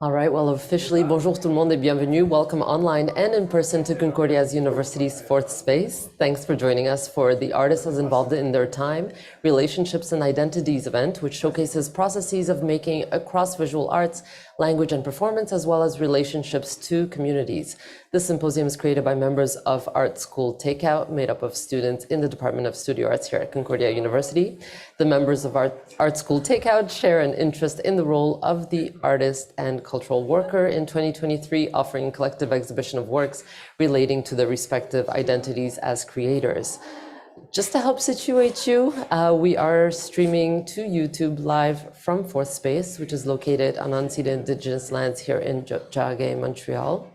All right, well, officially, bonjour tout le monde et bienvenue. Welcome online and in person to Concordia University's fourth space. Thanks for joining us for the Artists as Involved in Their Time, Relationships and Identities event, which showcases processes of making across visual arts, language and performance, as well as relationships to communities. This symposium is created by members of Art School Takeout, made up of students in the Department of Studio Arts here at Concordia University. The members of Art School Takeout share an interest in the role of the artist and cultural worker in 2023, offering collective exhibition of works relating to their respective identities as creators. Just to help situate you, we are streaming to YouTube live from Fourth Space, which is located on unceded Indigenous lands here in Jagé, Montreal.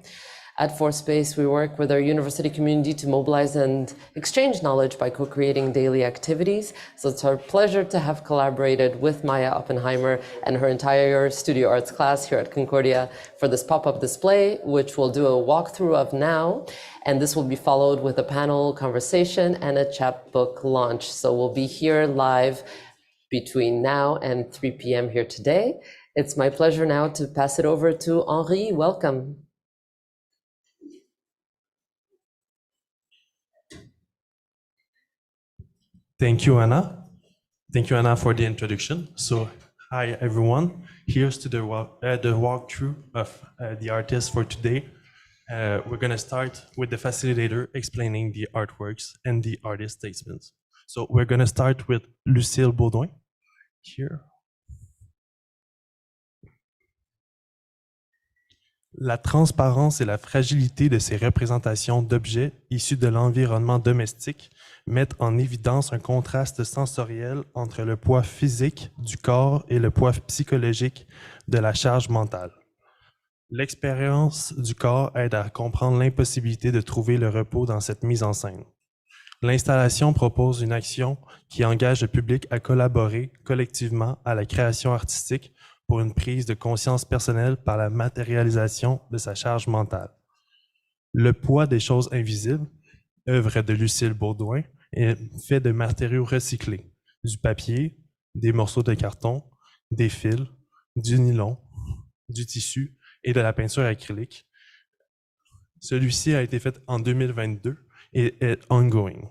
At Fourth Space, we work with our university community to mobilize and exchange knowledge by co-creating daily activities. So it's our pleasure to have collaborated with Maya Oppenheimer and her entire studio arts class here at Concordia for this pop-up display, which we'll do a walkthrough of now. And this will be followed with a panel conversation and a chapbook launch. So we'll be here live between now and 3 p.m. here today. It's my pleasure now to pass it over to Henri. Welcome. Thank you, Anna. Thank you, Anna, for the introduction. So, hi, everyone. Here's to the walkthrough of the artists for today. We're going to start with the facilitator explaining the artworks and the artist statements. So, we're going to start with Lucille Baudouin, here. La transparence et la fragilité de ces représentations d'objets issus de l'environnement domestique mettent en évidence un contraste sensoriel entre le poids physique du corps et le poids psychologique de la charge mentale. L'expérience du corps aide à comprendre l'impossibilité de trouver le repos dans cette mise en scène. L'installation propose une action qui engage le public à collaborer collectivement à la création artistique pour une prise de conscience personnelle par la matérialisation de sa charge mentale. Le poids des choses invisibles, œuvre de Lucille Baudouin, est fait de matériaux recyclés, du papier, des morceaux de carton, des fils, du nylon, du tissu et de la peinture acrylique. Celui-ci a été fait en 2022 et est ongoing.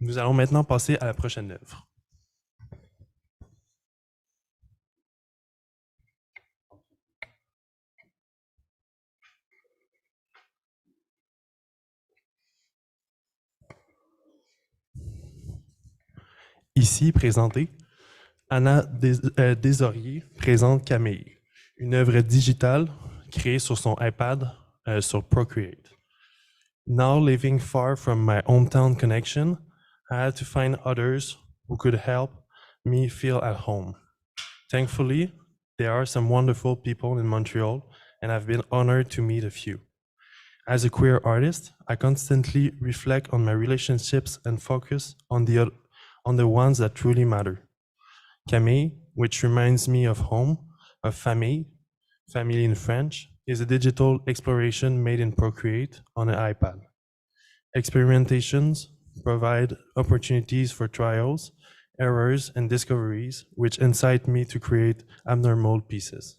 Nous allons maintenant passer à la prochaine œuvre. Ici présentée, Anna Desauriers présente Camille, une œuvre digitale créée sur son iPad sur Procreate. Now living far from my hometown connection, I had to find others who could help me feel at home. Thankfully, there are some wonderful people in Montreal, and I've been honored to meet a few. As a queer artist, I constantly reflect on my relationships and focus on the ones that truly matter. Camille, which reminds me of home, of famille in French, is a digital exploration made in Procreate on an iPad. Experimentations provide opportunities for trials, errors, and discoveries, which incite me to create abnormal pieces.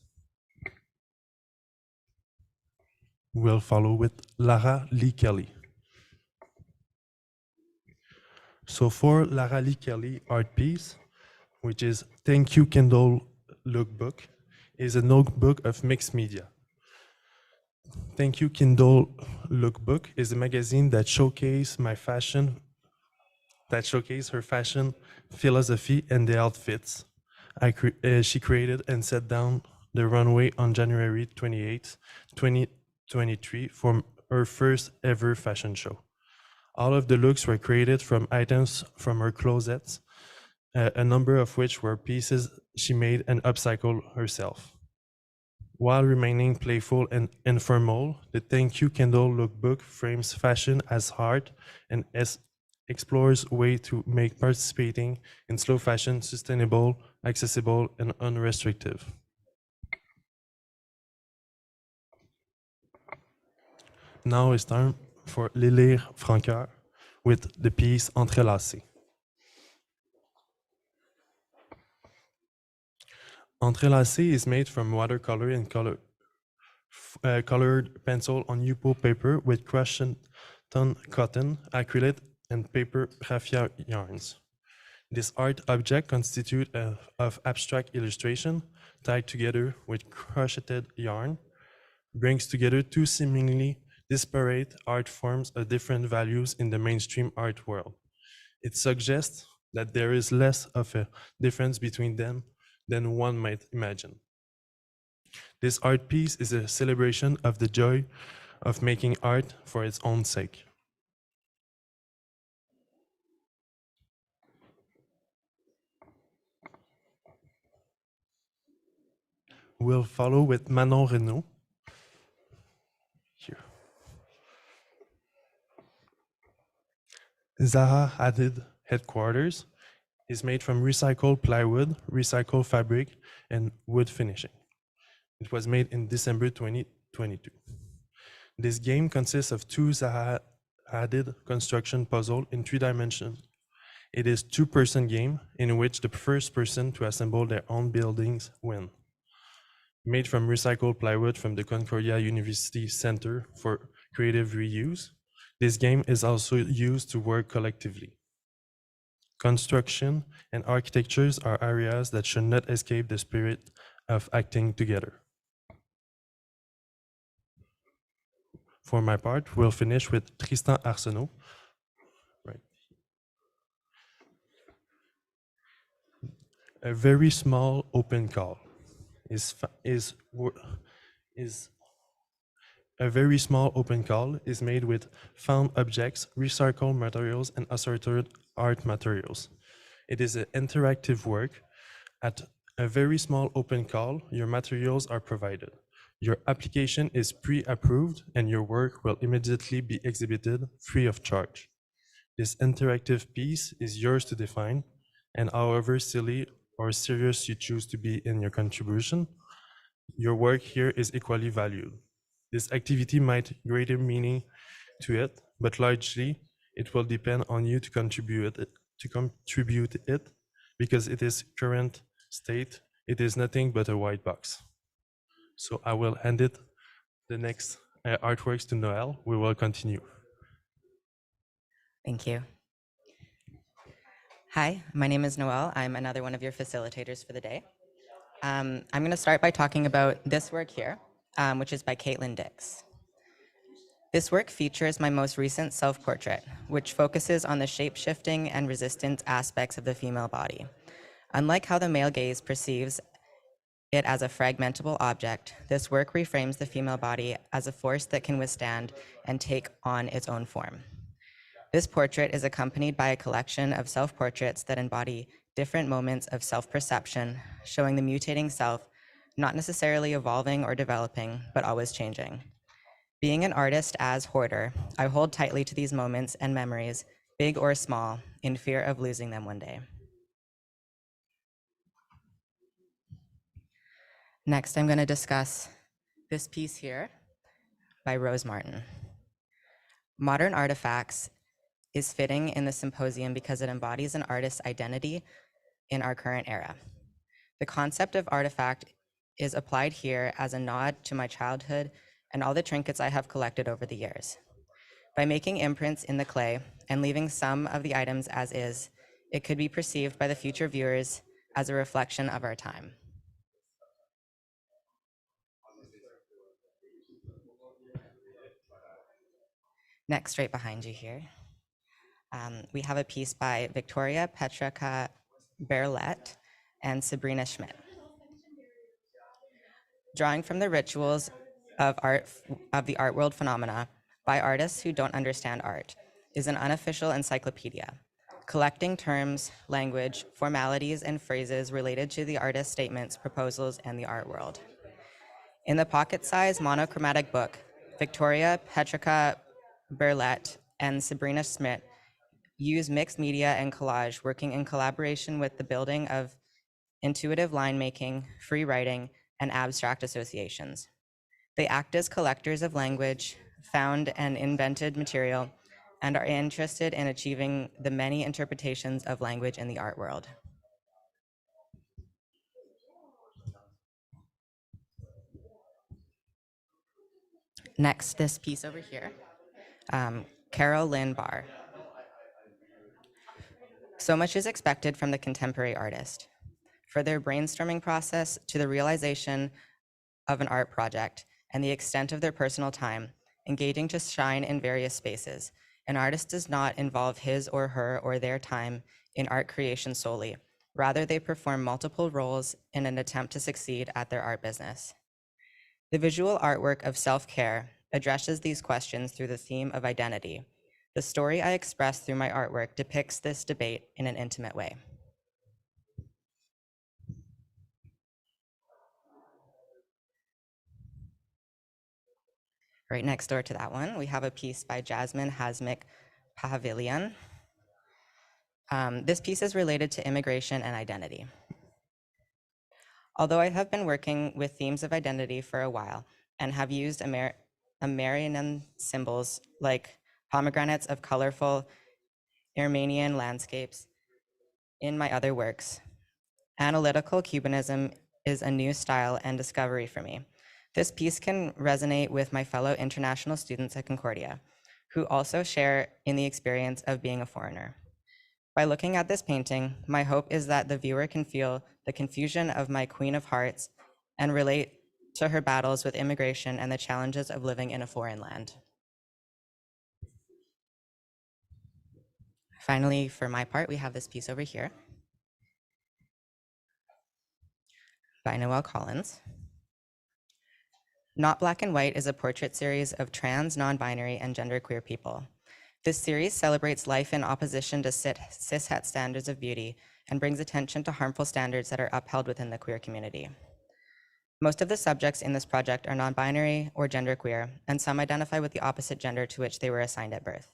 We'll follow with Lara Lee Kelly. So for Lara Lee Kelly art piece, which is Thank You Kindle Lookbook, is a notebook of mixed media. Thank You Kindle Lookbook is a magazine that showcases her fashion philosophy and the outfits she created and set down the runway on January 28, 2023 for her first ever fashion show. All of the looks were created from items from her closets, a number of which were pieces she made and upcycled herself. While remaining playful and informal, the Thank You Kindle Lookbook frames fashion as art and explores ways to make participating in slow fashion sustainable, accessible, and unrestrictive. Now it's time for Lélire Francoeur with the piece Entrelacé. Entrelacé is made from watercolor and colored pencil on Yupo paper with crushed cotton, acrylic, and paper raffia yarns. This art object constitutes of abstract illustration tied together with crocheted yarn, brings together two seemingly disparate art forms of different values in the mainstream art world. It suggests that there is less of a difference between them than one might imagine. This art piece is a celebration of the joy of making art for its own sake. We'll follow with Manon Renaud. Here. Zaha Hadid headquarters is made from recycled plywood, recycled fabric, and wood finishing. It was made in December 2022. This game consists of two Zaha Hadid construction puzzles in 3 dimensions. It is a 2-person game in which the first person to assemble their own buildings win. Made from recycled plywood from the Concordia University Center for Creative Reuse, this game is also used to work collectively. Construction and architectures are areas that should not escape the spirit of acting together. For my part, we'll finish with Tristan Arsenault. Right. A very small open call a very small open call is made with found objects, recycled materials, and assorted art materials. It is an interactive work. At a very small open call, your materials are provided. Your application is pre-approved and your work will immediately be exhibited free of charge. This interactive piece is yours to define, and however silly or serious you choose to be in your contribution, your work here is equally valued. This activity might greater meaning to it, but largely it will depend on you to contribute it because it is current state. It is nothing but a white box. So I will hand the next artworks to Noelle. We will continue. Thank you. Hi, my name is Noelle. I'm another one of your facilitators for the day. I'm going to start by talking about this work here, which is by Caitlin Dix. This work features my most recent self-portrait, which focuses on the shape-shifting and resistant aspects of the female body. Unlike how the male gaze perceives it as a fragmentable object, this work reframes the female body as a force that can withstand and take on its own form. This portrait is accompanied by a collection of self-portraits that embody different moments of self-perception, showing the mutating self, not necessarily evolving or developing, but always changing. Being an artist as hoarder, I hold tightly to these moments and memories, big or small, in fear of losing them one day. Next, I'm going to discuss this piece here by Rose Martin. Modern Artifacts is fitting in the symposium because it embodies an artist's identity in our current era. The concept of artifact is applied here as a nod to my childhood and all the trinkets I have collected over the years. By making imprints in the clay and leaving some of the items as is, it could be perceived by the future viewers as a reflection of our time. Next, right behind you here, we have a piece by Victoria Petraka Berlet and Sabrina Schmidt. Drawing from the rituals of the art world phenomena by artists who don't understand art is an unofficial encyclopedia, collecting terms, language, formalities, and phrases related to the artist's statements, proposals, and the art world. In the pocket-sized monochromatic book, Victoria Petraka Berlet and Sabrina Schmidt use mixed media and collage, working in collaboration with the building of intuitive line making, free writing, and abstract associations. They act as collectors of language, found and invented material, and are interested in achieving the many interpretations of language in the art world. Next, this piece over here, Carol Lynn Barr. So much is expected from the contemporary artist. For their brainstorming process to the realization of an art project and the extent of their personal time, engaging to shine in various spaces, an artist does not involve his or her or their time in art creation solely. Rather, they perform multiple roles in an attempt to succeed at their art business. The visual artwork of self-care addresses these questions through the theme of identity. The story I express through my artwork depicts this debate in an intimate way. Right next door to that one, we have a piece by Jasmine Hasmik Pahavilian. This piece is related to immigration and identity. Although I have been working with themes of identity for a while and have used Armenian symbols like pomegranates of colorful Armenian landscapes in my other works, analytical Cubanism is a new style and discovery for me. This piece can resonate with my fellow international students at Concordia, who also share in the experience of being a foreigner. By looking at this painting, my hope is that the viewer can feel the confusion of my Queen of Hearts and relate to her battles with immigration and the challenges of living in a foreign land. Finally, for my part, we have this piece over here by Noelle Collins. Not Black and White is a portrait series of trans, non-binary, and genderqueer people. This series celebrates life in opposition to cishet standards of beauty and brings attention to harmful standards that are upheld within the queer community. Most of the subjects in this project are non-binary or genderqueer, and some identify with the opposite gender to which they were assigned at birth.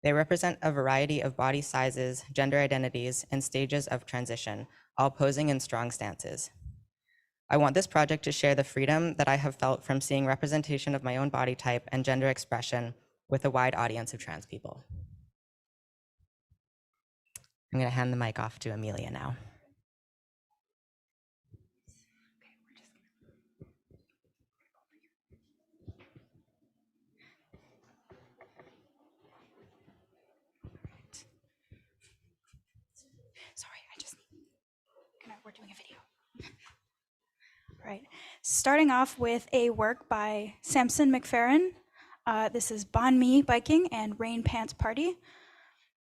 They represent a variety of body sizes, gender identities, and stages of transition, all posing in strong stances. I want this project to share the freedom that I have felt from seeing representation of my own body type and gender expression with a wide audience of trans people. I'm going to hand the mic off to Amelia now. Sorry, we're doing a video. Right. Starting off with a work by Samson McFerrin. This is Bon Me Biking and Rain Pants Party.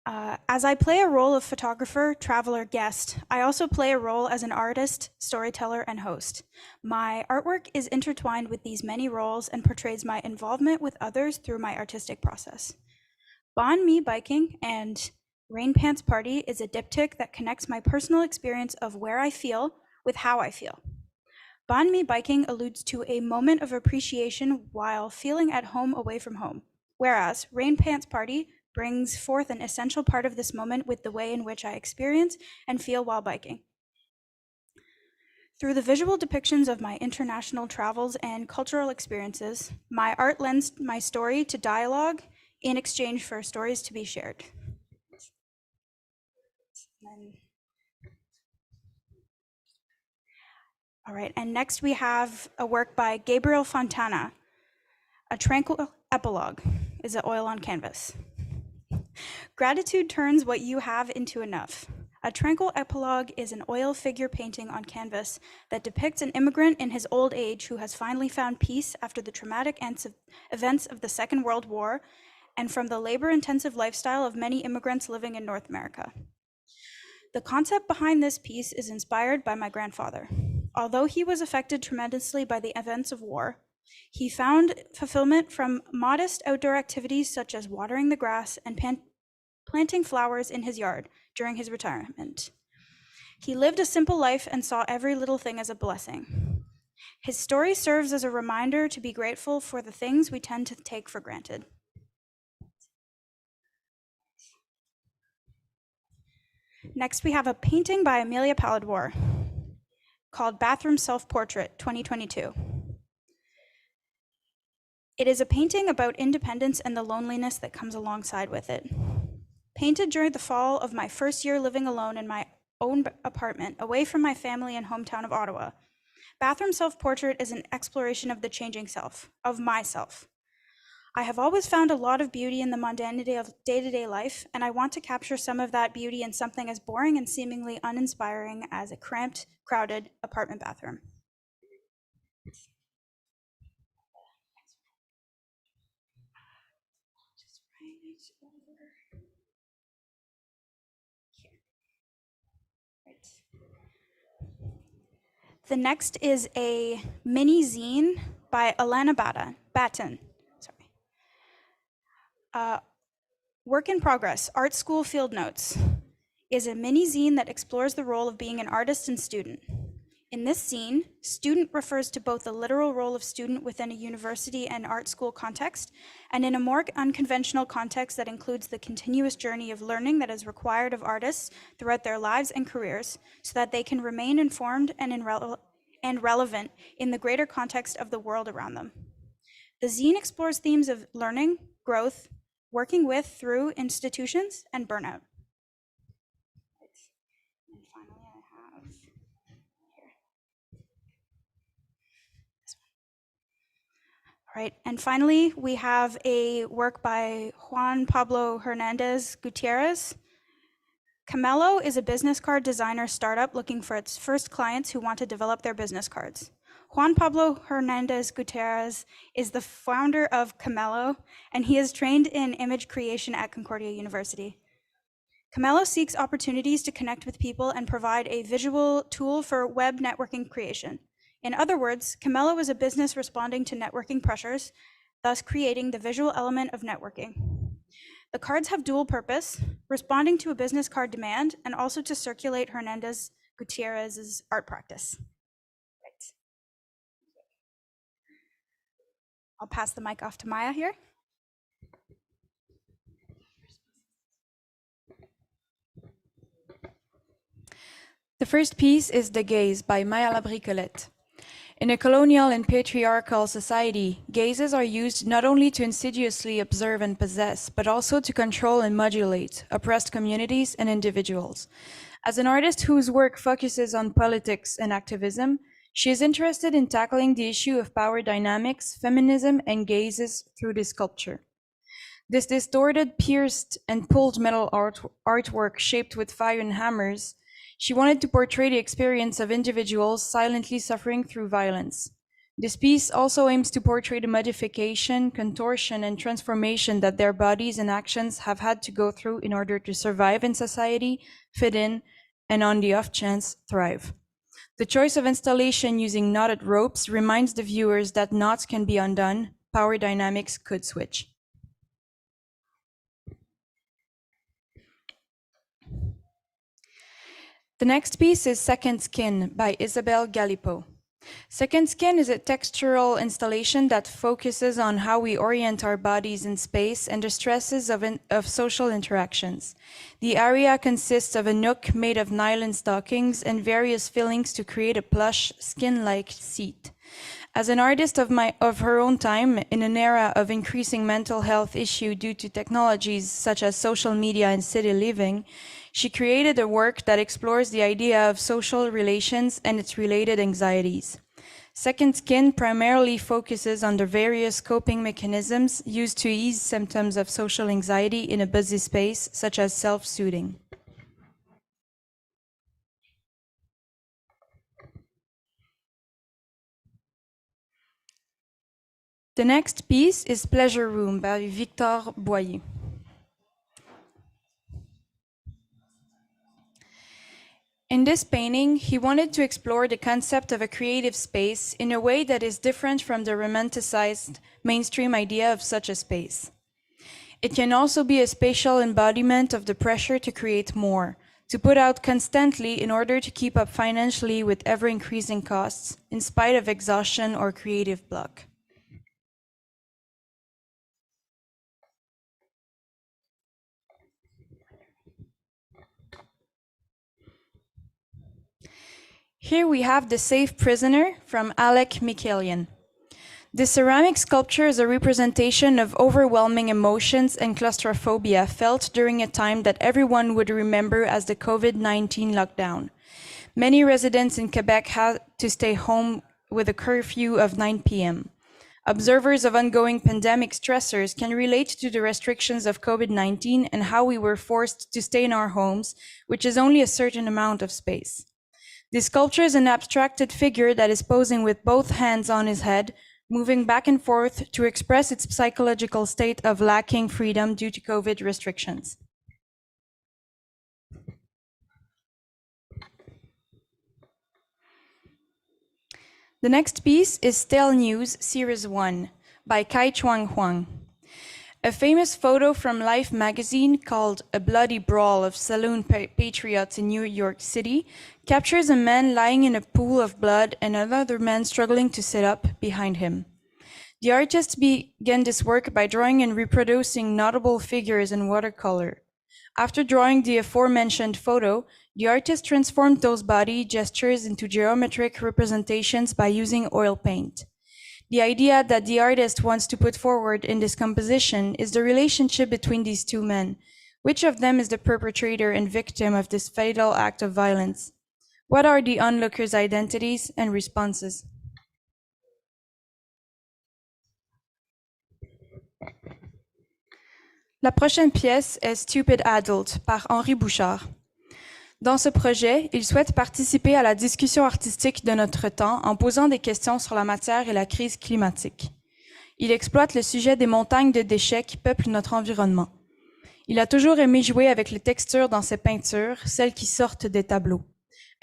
As I play a role of photographer, traveler, guest, I also play a role as an artist, storyteller, and host. My artwork is intertwined with these many roles and portrays my involvement with others through my artistic process. Bon Me Biking and Rain Pants Party is a diptych that connects my personal experience of where I feel with how I feel. Bon Me Biking alludes to a moment of appreciation while feeling at home away from home, whereas Rain Pants Party brings forth an essential part of this moment with the way in which I experience and feel while biking. Through the visual depictions of my international travels and cultural experiences, my art lends my story to dialogue in exchange for stories to be shared. All right, and next we have a work by Gabriel Fontana, A Tranquil Epilogue, is it oil on canvas. Gratitude turns what you have into enough. A Tranquil Epilogue is an oil figure painting on canvas that depicts an immigrant in his old age who has finally found peace after the traumatic events of the Second World War and from the labor-intensive lifestyle of many immigrants living in North America. The concept behind this piece is inspired by my grandfather. Although he was affected tremendously by the events of war, he found fulfillment from modest outdoor activities such as watering the grass and planting flowers in his yard during his retirement. He lived a simple life and saw every little thing as a blessing. His story serves as a reminder to be grateful for the things we tend to take for granted. Next, we have a painting by Amelia Paladwar called Bathroom Self-Portrait 2022. It is a painting about independence and the loneliness that comes alongside with it. Painted during the fall of my first year living alone in my own apartment, away from my family and hometown of Ottawa, Bathroom Self-Portrait is an exploration of the changing self, of myself. I have always found a lot of beauty in the mundanity of day-to-day life, and I want to capture some of that beauty in something as boring and seemingly uninspiring as a cramped, crowded apartment bathroom. The next is a mini zine by Alana Batten. Work in Progress, Art School Field Notes, is a mini zine that explores the role of being an artist and student. In this zine, student refers to both the literal role of student within a university and art school context, and in a more unconventional context that includes the continuous journey of learning that is required of artists throughout their lives and careers, so that they can remain informed and relevant in the greater context of the world around them. The zine explores themes of learning, growth, working with, through institutions, and burnout. And finally, I have here. This one. All right, and finally, we have a work by Juan Pablo Hernandez Gutierrez. Camelo is a business card designer startup looking for its first clients who want to develop their business cards. Juan Pablo Hernandez Gutierrez is the founder of Camelo, and he is trained in image creation at Concordia University. Camelo seeks opportunities to connect with people and provide a visual tool for web networking creation. In other words, Camelo is a business responding to networking pressures, thus creating the visual element of networking. The cards have dual purpose, responding to a business card demand and also to circulate Hernandez Gutierrez's art practice. I'll pass the mic off to Maya here. The first piece is The Gaze by Maya Labricolette. In a colonial and patriarchal society, gazes are used not only to insidiously observe and possess, but also to control and modulate oppressed communities and individuals. As an artist whose work focuses on politics and activism, she is interested in tackling the issue of power dynamics, feminism, and gazes through this sculpture. This distorted, pierced, and pulled metal artwork shaped with fire and hammers, she wanted to portray the experience of individuals silently suffering through violence. This piece also aims to portray the modification, contortion, and transformation that their bodies and actions have had to go through in order to survive in society, fit in, and on the off chance, thrive. The choice of installation using knotted ropes reminds the viewers that knots can be undone, power dynamics could switch. The next piece is Second Skin by Isabelle Galipeau. Second Skin is a textural installation that focuses on how we orient our bodies in space and the stresses of social interactions. The area consists of a nook made of nylon stockings and various fillings to create a plush, skin-like seat. As an artist of her own time, in an era of increasing mental health issue due to technologies such as social media and city living, she created a work that explores the idea of social relations and its related anxieties. Second Skin primarily focuses on the various coping mechanisms used to ease symptoms of social anxiety in a busy space, such as self-soothing. The next piece is Pleasure Room by Victor Boyer. In this painting, he wanted to explore the concept of a creative space in a way that is different from the romanticized mainstream idea of such a space. It can also be a spatial embodiment of the pressure to create more, to put out constantly in order to keep up financially with ever-increasing costs, in spite of exhaustion or creative block. Here we have The Safe Prisoner from Alec Michaelian. This ceramic sculpture is a representation of overwhelming emotions and claustrophobia felt during a time that everyone would remember as the COVID-19 lockdown. Many residents in Quebec had to stay home with a curfew of 9 p.m. Observers of ongoing pandemic stressors can relate to the restrictions of COVID-19 and how we were forced to stay in our homes, which is only a certain amount of space. This sculpture is an abstracted figure that is posing with both hands on his head, moving back and forth to express its psychological state of lacking freedom due to COVID restrictions. The next piece is Stale News, Series 1, by Kai Chuang Huang. A famous photo from Life magazine called A Bloody Brawl of Saloon Patriots in New York City captures a man lying in a pool of blood and another man struggling to sit up behind him. The artist began this work by drawing and reproducing notable figures in watercolor. After drawing the aforementioned photo, the artist transformed those body gestures into geometric representations by using oil paint. The idea that the artist wants to put forward in this composition is the relationship between these two men. Which of them is the perpetrator and victim of this fatal act of violence? What are the onlookers' identities and responses? La prochaine pièce est Stupid Adult par Henri Bouchard. Dans ce projet, il souhaite participer à la discussion artistique de notre temps en posant des questions sur la matière et la crise climatique. Il exploite le sujet des montagnes de déchets qui peuplent notre environnement. Il a toujours aimé jouer avec les textures dans ses peintures, celles qui sortent des tableaux.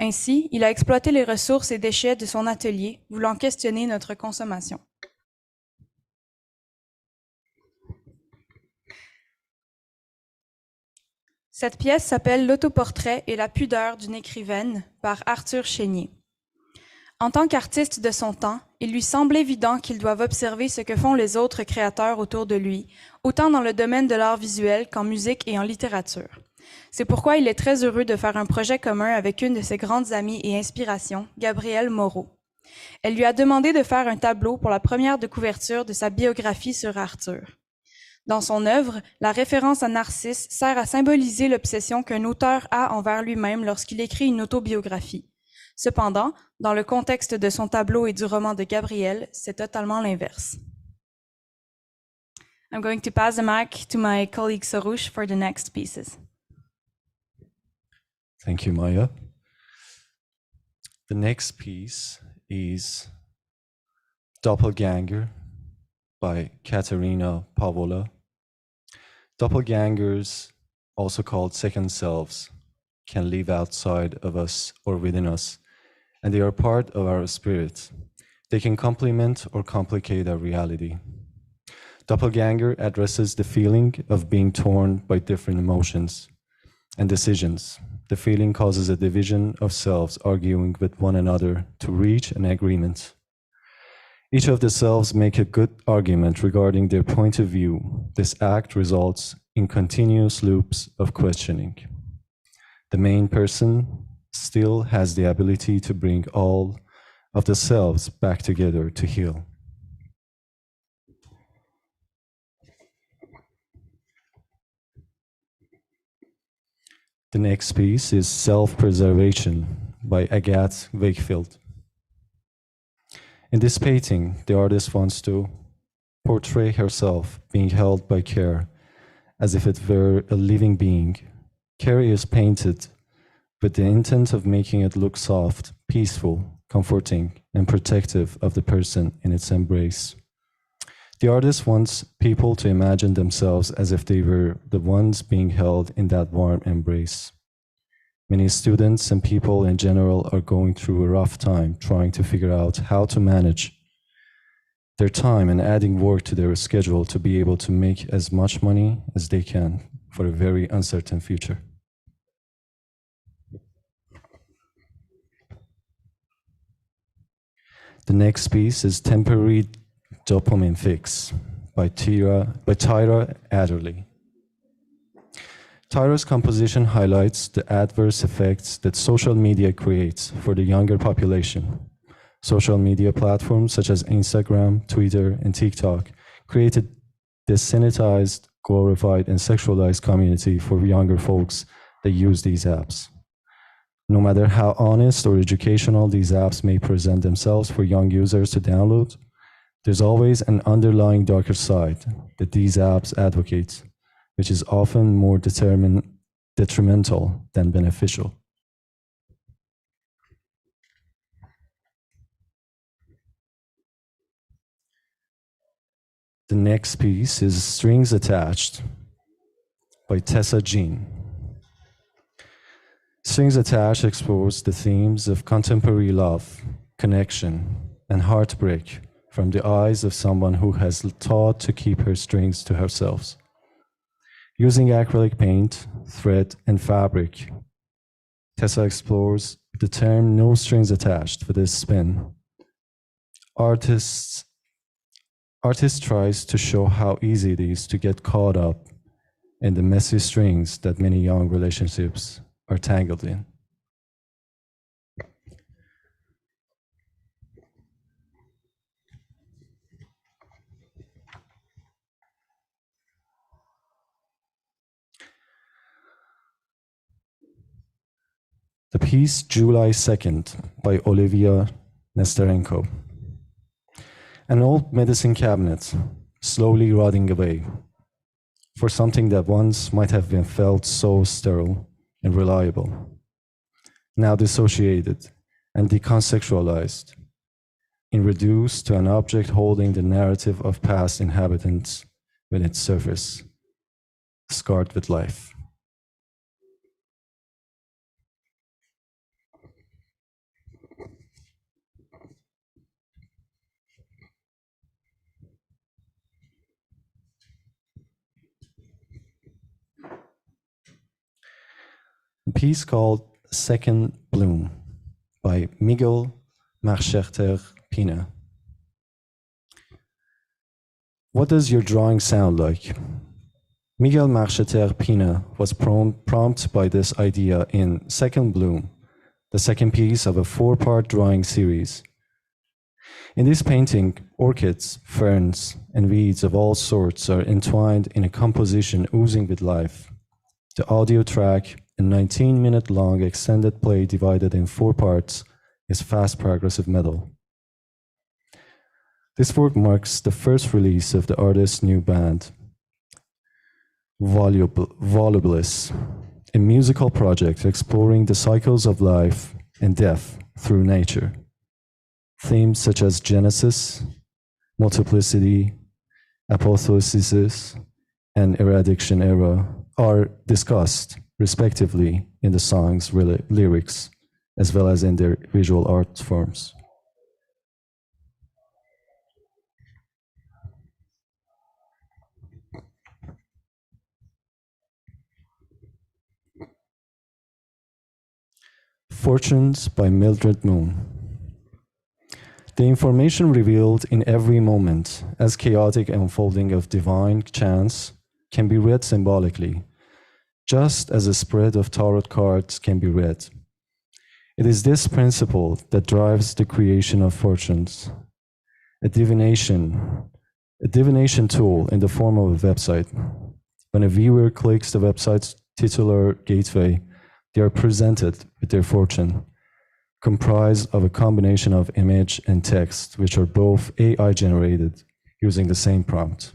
Ainsi, il a exploité les ressources et déchets de son atelier, voulant questionner notre consommation. Cette pièce s'appelle L'autoportrait et la pudeur d'une écrivaine par Arthur Chénier. En tant qu'artiste de son temps, il lui semble évident qu'il doit observer ce que font les autres créateurs autour de lui, autant dans le domaine de l'art visuel qu'en musique et en littérature. C'est pourquoi il est très heureux de faire un projet commun avec une de ses grandes amies et inspirations, Gabrielle Moreau. Elle lui a demandé de faire un tableau pour la première de couverture de sa biographie sur Arthur. Dans son œuvre, la référence à Narcisse sert à symboliser l'obsession qu'un auteur a envers lui-même lorsqu'il écrit une autobiographie. Cependant, dans le contexte de son tableau et du roman de Gabrielle, c'est totalement l'inverse. I'm going to pass the mic to my colleague Soroush for the next pieces. Thank you, Maya. The next piece is Doppelganger by Katerina Pavola. Doppelgangers, also called second selves, can live outside of us or within us, and they are part of our spirit. They can complement or complicate our reality. Doppelganger addresses the feeling of being torn by different emotions and decisions. The feeling causes a division of selves arguing with one another to reach an agreement. Each of the selves make a good argument regarding their point of view. This act results in continuous loops of questioning. The main person still has the ability to bring all of the selves back together to heal. The next piece is Self-Preservation by Agathe Wakefield. In this painting, the artist wants to portray herself being held by care as if it were a living being. Care is painted with the intent of making it look soft, peaceful, comforting, and protective of the person in its embrace. The artist wants people to imagine themselves as if they were the ones being held in that warm embrace. Many students and people in general are going through a rough time trying to figure out how to manage their time and adding work to their schedule to be able to make as much money as they can for a very uncertain future. The next piece is Temporary Dopamine Fix by Tyra Adderley. Tyra's composition highlights the adverse effects that social media creates for the younger population. Social media platforms such as Instagram, Twitter, and TikTok created this sanitized, glorified, and sexualized community for younger folks that use these apps. No matter how honest or educational these apps may present themselves for young users to download, There's always an underlying darker side that these apps advocate, which is often more detrimental than beneficial. The next piece is Strings Attached by Tessa Jean. Strings Attached explores the themes of contemporary love, connection, and heartbreak from the eyes of someone who has taught to keep her strings to herself. Using acrylic paint, thread, and fabric, Tessa explores the term "no strings attached" with this spin. Artist tries to show how easy it is to get caught up in the messy strings that many young relationships are tangled in. The piece July 2nd by Olivia Nesterenko. An old medicine cabinet, slowly rotting away, for something that once might have been felt so sterile and reliable, now dissociated and deconceptualized, and reduced to an object holding the narrative of past inhabitants with its surface, scarred with life. A piece called Second Bloom by Miguel Marcheter Pina. What does your drawing sound like? Miguel Marcheter Pina was prompted by this idea in Second Bloom, the second piece of a 4-part drawing series. In this painting, orchids, ferns, and weeds of all sorts are entwined in a composition oozing with life. The audio track, a 19-minute-long extended play divided in 4 parts, is fast progressive metal. This work marks the first release of the artist's new band, Volubilis, a musical project exploring the cycles of life and death through nature. Themes such as Genesis, multiplicity, apotheosis, and eradication era are discussed respectively in the song's lyrics, as well as in their visual art forms. Fortunes by Mildred Moon. The information revealed in every moment, as chaotic unfolding of divine chance, can be read symbolically, just as a spread of tarot cards can be read. It is this principle that drives the creation of fortunes, a divination tool in the form of a website. When a viewer clicks the website's titular gateway, they are presented with their fortune, comprised of a combination of image and text, which are both AI generated using the same prompt.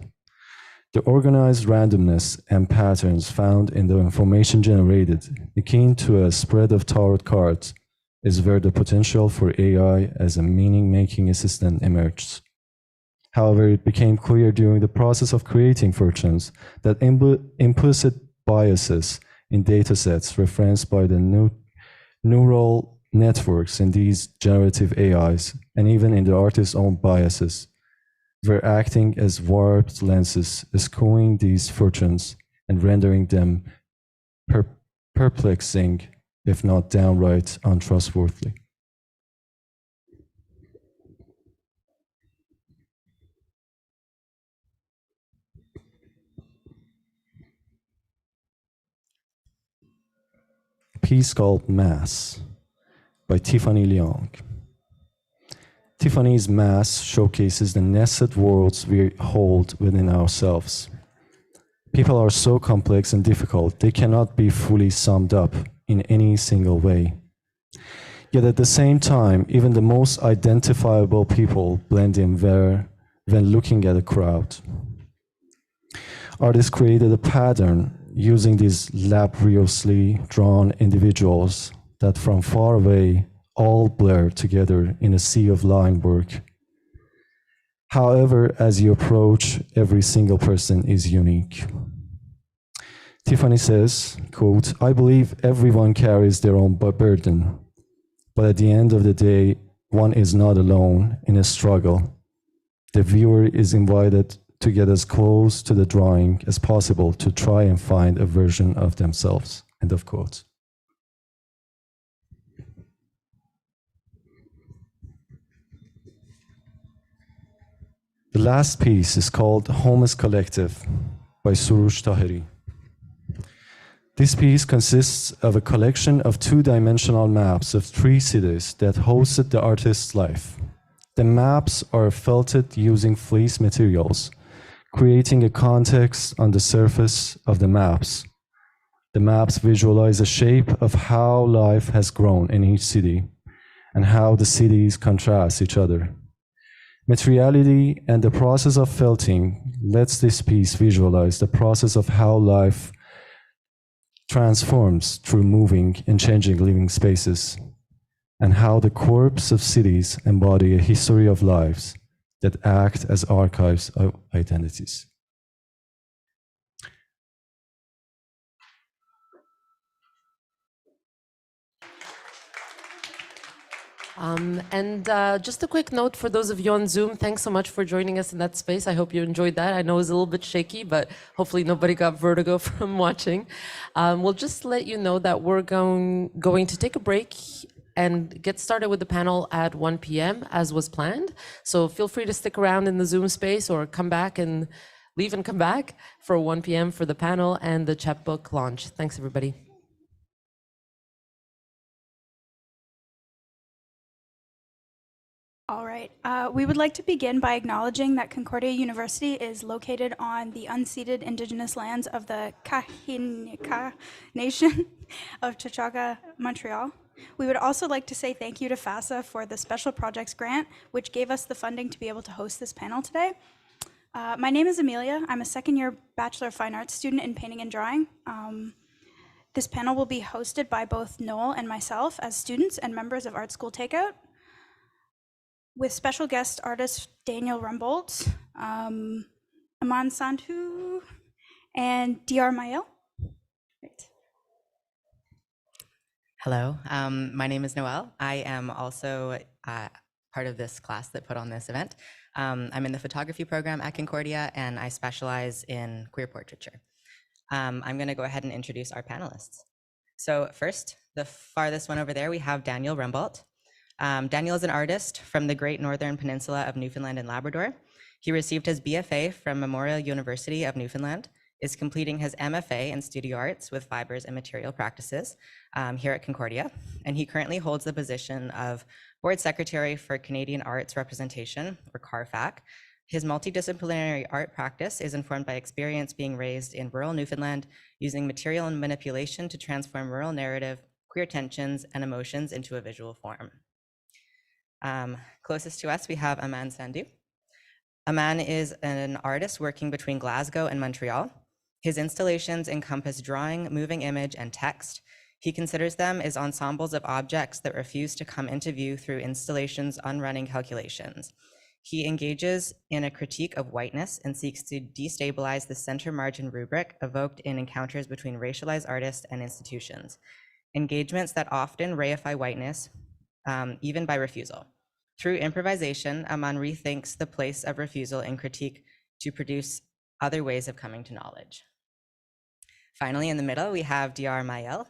The organized randomness and patterns found in the information generated, akin to a spread of tarot cards, is where the potential for AI as a meaning-making assistant emerged. However, it became clear during the process of creating fortunes that implicit biases in datasets referenced by the neural networks in these generative AIs, and even in the artist's own biases, were acting as warped lenses, skewing these fortunes and rendering them perplexing, if not downright untrustworthy. A piece called Mass by Tiffany Leong. Tiffany's Mass showcases the nested worlds we hold within ourselves. People are so complex and difficult, they cannot be fully summed up in any single way. Yet at the same time, even the most identifiable people blend in where when looking at a crowd. Artists created a pattern using these laboriously drawn individuals that from far away all blur together in a sea of line work. However, as you approach, every single person is unique. Tiffany says, quote, "I believe everyone carries their own burden, but at the end of the day, one is not alone in a struggle. The viewer is invited to get as close to the drawing as possible to try and find a version of themselves." End of quote. The last piece is called Homeless Collective by Surush Tahiri. This piece consists of a collection of two-dimensional maps of 3 cities that hosted the artist's life. The maps are felted using fleece materials, creating a context on the surface of the maps. The maps visualize the shape of how life has grown in each city and how the cities contrast each other. Materiality and the process of felting lets this piece visualize the process of how life transforms through moving and changing living spaces, and how the corpse of cities embody a history of lives that act as archives of identities. Just a quick note for those of you on Zoom, thanks so much for joining us in that space. I hope you enjoyed that. I know it was a little bit shaky, but hopefully nobody got vertigo from watching. We'll just let you know that we're going to take a break and get started with the panel at 1 p.m. as was planned. So feel free to stick around in the Zoom space or come back and leave and come back for 1 p.m. for the panel and the chapbook launch. Thanks, everybody. All right. We would like to begin by acknowledging that Concordia University is located on the unceded indigenous lands of the Kahinika Nation of Chachaga, Montreal. We would also like to say thank you to FASA for the Special Projects Grant, which gave us the funding to be able to host this panel today. My name is Amelia. I'm a second-year Bachelor of Fine Arts student in painting and drawing. This panel will be hosted by both Noel and myself as students and members of Art School Takeout, with special guest artist Daniel Rumboldt, Aman Sandhu, and Dr. Mael. Great. Hello, my name is Noelle. I am also part of this class that put on this event. I'm in the photography program at Concordia, and I specialize in queer portraiture. I'm going to go ahead and introduce our panelists. So first, the farthest one over there, we have Daniel Rumboldt. Daniel is an artist from the Great Northern Peninsula of Newfoundland and Labrador. He received his BFA from Memorial University of Newfoundland, is completing his MFA in Studio Arts with Fibers and Material Practices here at Concordia, and he currently holds the position of Board Secretary for Canadian Arts Representation, or CARFAC. His multidisciplinary art practice is informed by experience being raised in rural Newfoundland, using material and manipulation to transform rural narrative, queer tensions, and emotions into a visual form. Closest to us, we have Aman Sandhu. Aman is an artist working between Glasgow and Montreal. His installations encompass drawing, moving image, and text. He considers them as ensembles of objects that refuse to come into view through installations on running calculations. He engages in a critique of whiteness and seeks to destabilize the center margin rubric evoked in encounters between racialized artists and institutions. Engagements that often reify whiteness, even by refusal. Through improvisation, Aman rethinks the place of refusal in critique to produce other ways of coming to knowledge. Finally, in the middle, we have Dr. Mael.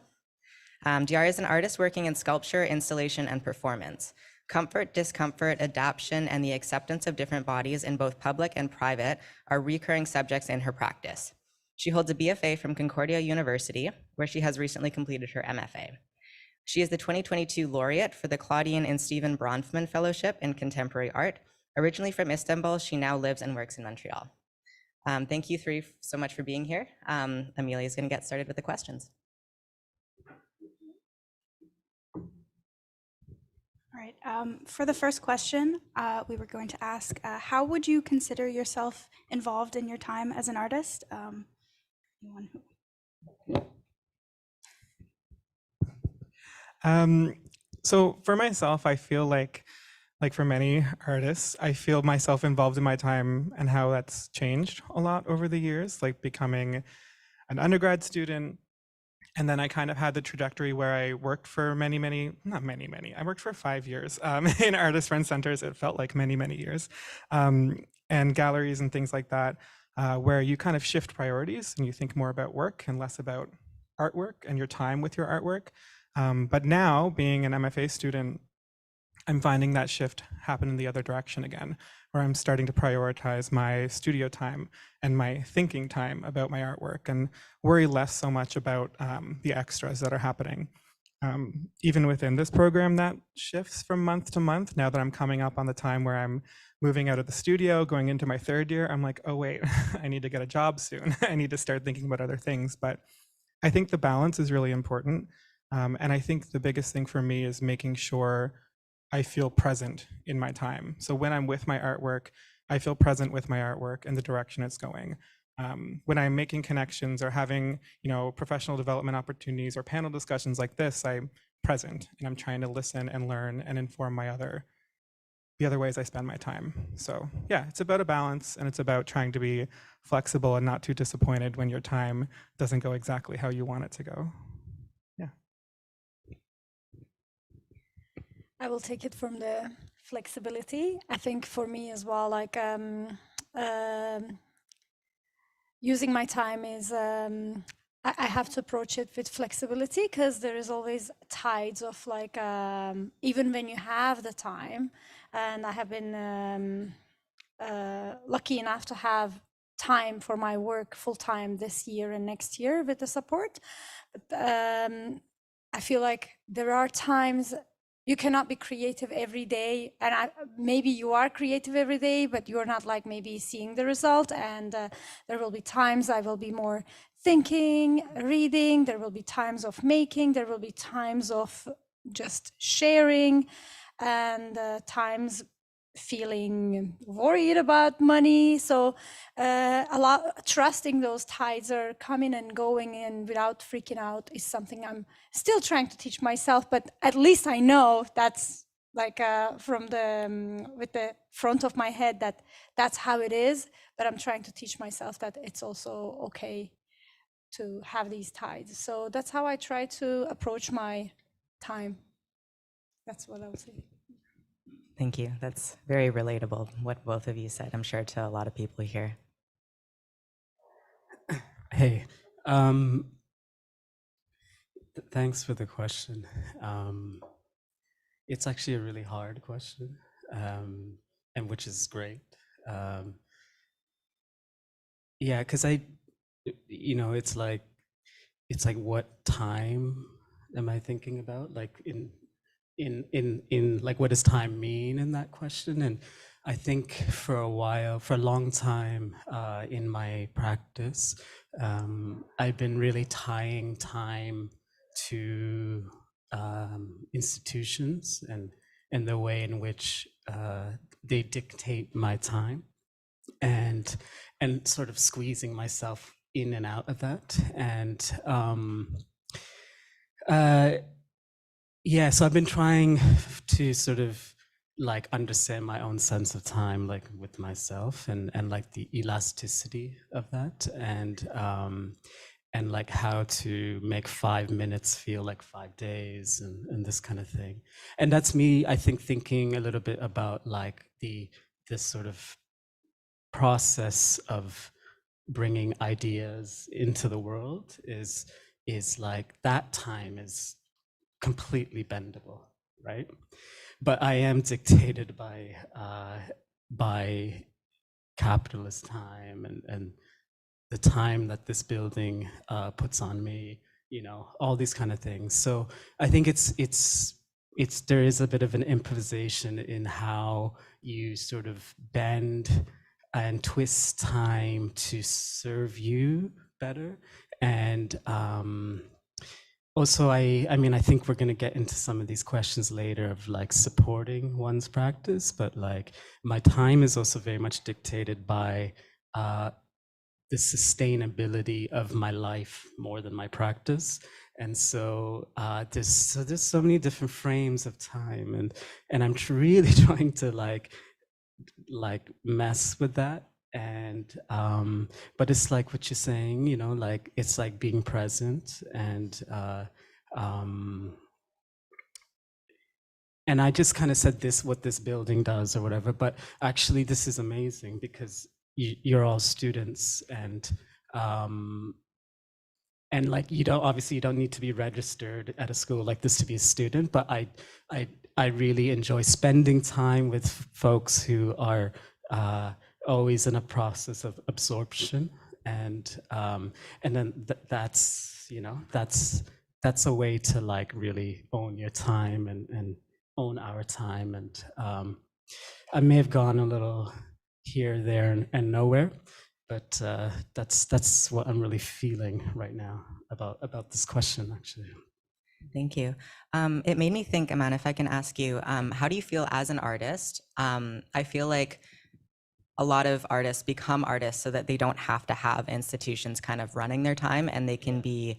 Dr. is an artist working in sculpture, installation, and performance. Comfort, discomfort, adaptation, and the acceptance of different bodies in both public and private are recurring subjects in her practice. She holds a BFA from Concordia University, where she has recently completed her MFA. She is the 2022 laureate for the Claudine and Stephen Bronfman Fellowship in Contemporary Art. Originally from Istanbul, she now lives and works in Montreal. Thank you three so much for being here. Amelia is going to get started with the questions. All right. For the first question, we were going to ask, how would you consider yourself involved in your time as an artist? Anyone who- So for myself, I feel like for many artists, I feel myself involved in my time and how that's changed a lot over the years, like becoming an undergrad student. And then I kind of had the trajectory where I worked for I worked for 5 years in artist friend centers. It felt like many years, and galleries and things like that, where you kind of shift priorities and you think more about work and less about artwork and your time with your artwork. But now, being an MFA student, I'm finding that shift happen in the other direction again, where I'm starting to prioritize my studio time and my thinking time about my artwork and worry less so much about the extras that are happening. Even within this program, that shifts from month to month. Now that I'm coming up on the time where I'm moving out of the studio, going into my 3rd year, I'm like, oh wait, I need to get a job soon. I need to start thinking about other things. But I think the balance is really important. And I think the biggest thing for me is making sure I feel present in my time. So when I'm with my artwork, I feel present with my artwork and the direction it's going. When I'm making connections or having, professional development opportunities or panel discussions like this, I'm present and I'm trying to listen and learn and inform the other ways I spend my time. So yeah, it's about a balance, and it's about trying to be flexible and not too disappointed when your time doesn't go exactly how you want it to go. I will take it from the flexibility. I think for me as well, like using my time is, I have to approach it with flexibility, because there is always tides of like, even when you have the time, and I have been lucky enough to have time for my work full time this year and next year with the support. But I feel like there are times you cannot be creative every day, and maybe you are creative every day, but you're not like maybe seeing the result. And there will be times I will be more thinking, reading. There will be times of making. There will be times of just sharing, and times feeling worried about money. So a lot trusting those tides are coming and going, and without freaking out is something I'm still trying to teach myself. But at least I know that's like from the with the front of my head that that's how it is. But I'm trying to teach myself that it's also okay to have these tides. So that's how I try to approach my time. That's what I would say. Thank you. That's very relatable, what both of you said, I'm sure, to a lot of people here. Hey, thanks for the question. It's actually a really hard question, and which is great. Yeah, because it's like what time am I thinking about? Like in like, what does time mean in that question? And I think for a long time in my practice, I've been really tying time to institutions and the way in which they dictate my time, and sort of squeezing myself in and out of that. And yeah, so I've been trying to sort of like understand my own sense of time, like with myself, and like the elasticity of that, and like how to make 5 minutes feel like 5 days, and this kind of thing. And that's me, I think, thinking a little bit about like this sort of process of bringing ideas into the world is like that time is completely bendable, right? But I am dictated by capitalist time and the time that this building puts on me, all these kind of things. So I think it's there is a bit of an improvisation in how you sort of bend and twist time to serve you better. And also, I mean, I think we're going to get into some of these questions later of like supporting one's practice, but like my time is also very much dictated by the sustainability of my life more than my practice. And so there's so many different frames of time, and I'm really trying to like mess with that. And but it's like what you're saying, you know, like it's like being present. And I just kind of said this, what this building does or whatever, but actually this is amazing because you're all students, and like you don't, obviously you don't need to be registered at a school like this to be a student, but I really enjoy spending time with folks who are always in a process of absorption, and then that's, you know, that's a way to like really own your time and own our time. And I may have gone a little here, there, and nowhere, but that's what I'm really feeling right now about this question, actually. Thank you. It made me think, Amanda, if I can ask you, how do you feel as an artist? I feel like a lot of artists become artists so that they don't have to have institutions kind of running their time, and they can be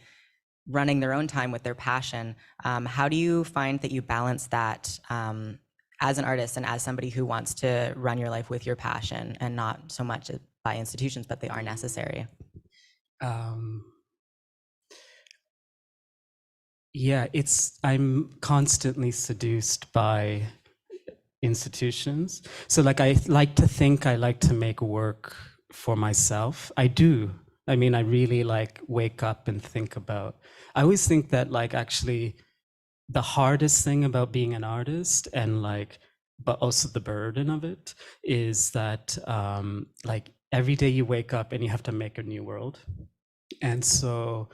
running their own time with their passion. How do you find that you balance that as an artist and as somebody who wants to run your life with your passion and not so much by institutions, but they are necessary? Yeah, I'm constantly seduced by institutions. So like I like to think I like to make work for myself. I do. I mean, I really like wake up and think about, I always think that like actually the hardest thing about being an artist, and like, but also the burden of it, is that like every day you wake up and you have to make a new world. And so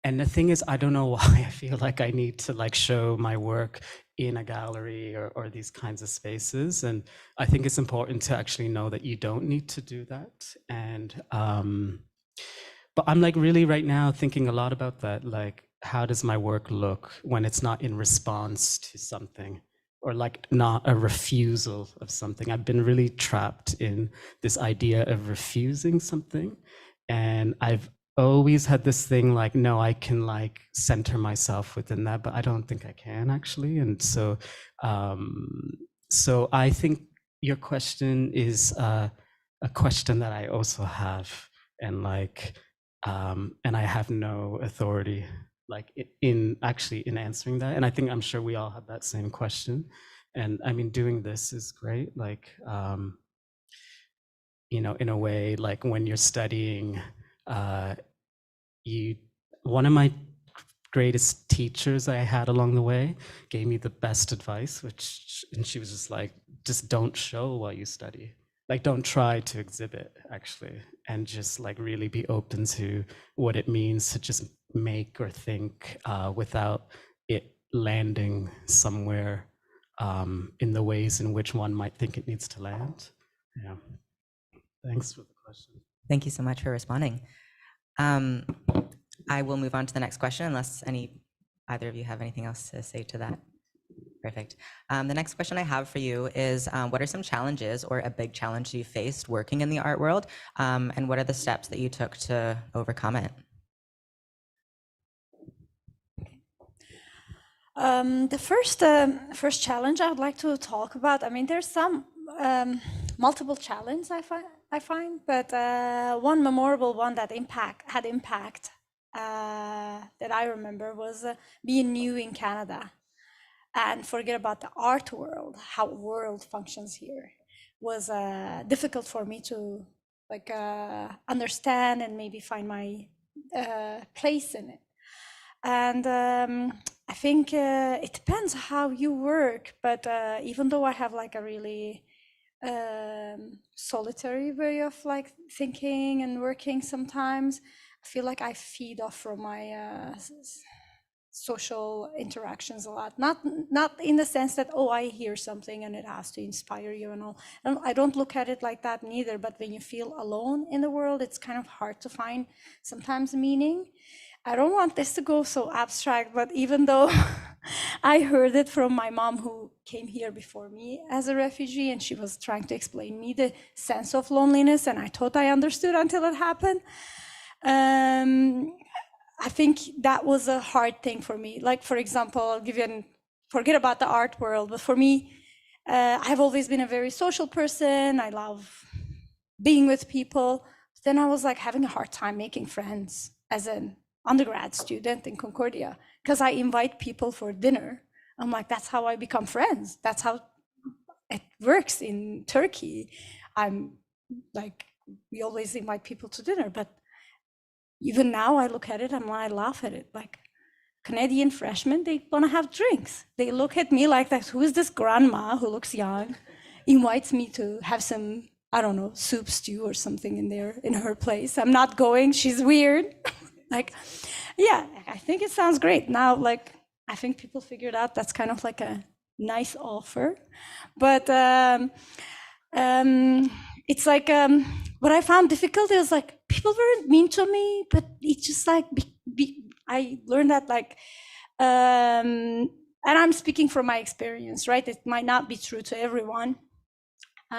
and the thing is, I don't know why I feel like I need to like show my work in a gallery or these kinds of spaces. And I think it's important to actually know that you don't need to do that. And but I'm like really right now thinking a lot about that. Like, how does my work look when it's not in response to something, or like not a refusal of something? I've been really trapped in this idea of refusing something. And I've always had this thing like, no, I can like center myself within that, but I don't think I can actually. And so so I think your question is a question that I also have, and like and I have no authority like in actually in answering that. And I think, I'm sure we all have that same question. And I mean, doing this is great, like you know, in a way, like when you're studying, one of my greatest teachers I had along the way gave me the best advice, and she was just like, just don't show while you study. Like, don't try to exhibit, actually, and just like really be open to what it means to just make or think without it landing somewhere in the ways in which one might think it needs to land. Yeah. Thanks for the question. Thank you so much for responding. I will move on to the next question unless either of you have anything else to say to that. Perfect. The next question I have for you is, what are some challenges or a big challenge you faced working in the art world? And what are the steps that you took to overcome it? The first challenge I would like to talk about, I mean, there's some multiple challenges I find, but one memorable one that had impact that I remember was being new in Canada, and forget about the art world, how world functions here, was difficult for me to like understand and maybe find my place in it. And I think it depends how you work, but even though I have like a really solitary way of like thinking and working sometimes, I feel like I feed off from my social interactions a lot. Not in the sense that, oh, I hear something and it has to inspire you and all. And I don't look at it like that neither, but when you feel alone in the world, it's kind of hard to find sometimes meaning. I don't want this to go so abstract, but even though I heard it from my mom who came here before me as a refugee, and she was trying to explain me the sense of loneliness, and I thought I understood until it happened. I think that was a hard thing for me. Like, for example, I'll give you forget about the art world, but for me, I've always been a very social person. I love being with people. Then I was like having a hard time making friends as an undergrad student in Concordia, because I invite people for dinner. I'm like, that's how I become friends. That's how it works in Turkey. I'm like, we always invite people to dinner, but even now I look at it and I laugh at it. Like, Canadian freshmen, they want to have drinks. They look at me like that. Who is this grandma who looks young, invites me to have some, I don't know, soup stew or something in her place. I'm not going. She's weird. Like, yeah, I think it sounds great. Now, like, I think people figured out that's kind of like a nice offer. But it's like, what I found difficult is like, people weren't mean to me, but it's just like, I learned that like, and I'm speaking from my experience, right? It might not be true to everyone.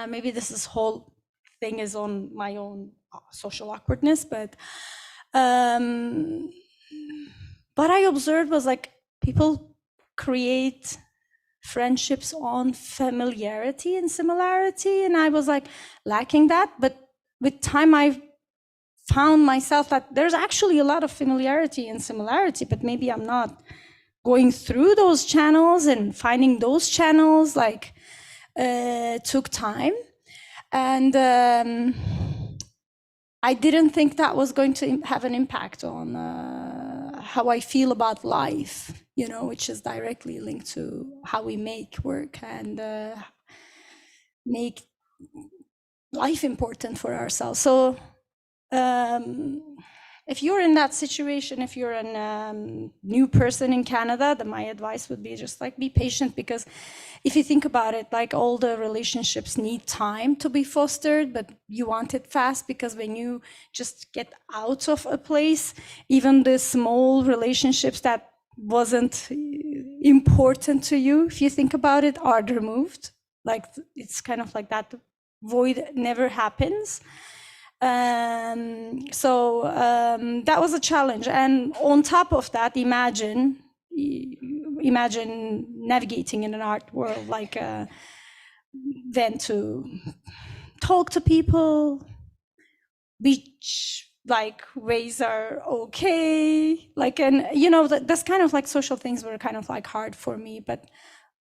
Maybe this whole thing is on my own social awkwardness, but what I observed was like people create friendships on familiarity and similarity, and I was like lacking that. But with time, I found myself that there's actually a lot of familiarity and similarity, but maybe I'm not going through those channels, and finding those channels like took time. And I didn't think that was going to have an impact on how I feel about life, you know, which is directly linked to how we make work and make life important for ourselves. So if you're in that situation, if you're a new person in Canada, then my advice would be just like be patient, because if you think about it, like all the relationships need time to be fostered, but you want it fast, because when you just get out of a place, even the small relationships that wasn't important to you, if you think about it, are removed. Like it's kind of like that void never happens. So that was a challenge. And on top of that, imagine navigating in an art world, like then to talk to people, which like ways are okay, like, and you know, that's kind of like social things were kind of like hard for me. But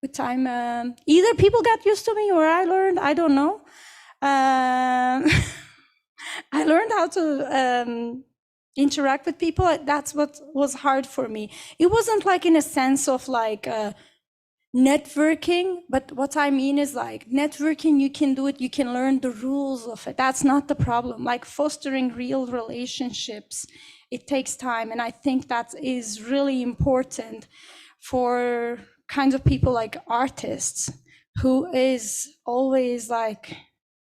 with time, either people got used to me or I learned, I don't know. I learned how to interact with people. That's what was hard for me. It wasn't like in a sense of like networking, but what I mean is like networking, you can do it, you can learn the rules of it. That's not the problem. Like fostering real relationships, it takes time. And I think that is really important for kinds of people like artists, who is always like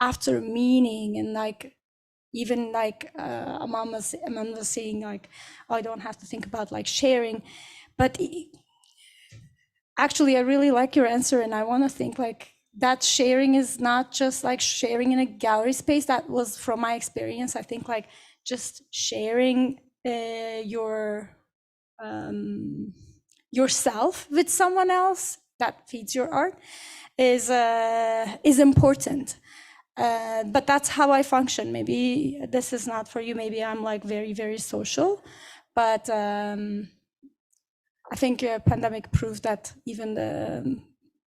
after meaning, and like even like Amanda was saying, like, oh, I don't have to think about like sharing. But actually, I really like your answer, and I want to think like that sharing is not just like sharing in a gallery space. That was from my experience. I think like just sharing yourself with someone else that feeds your art is important. But that's how I function. Maybe this is not for you. Maybe I'm like very, very social, but I think pandemic proved that even the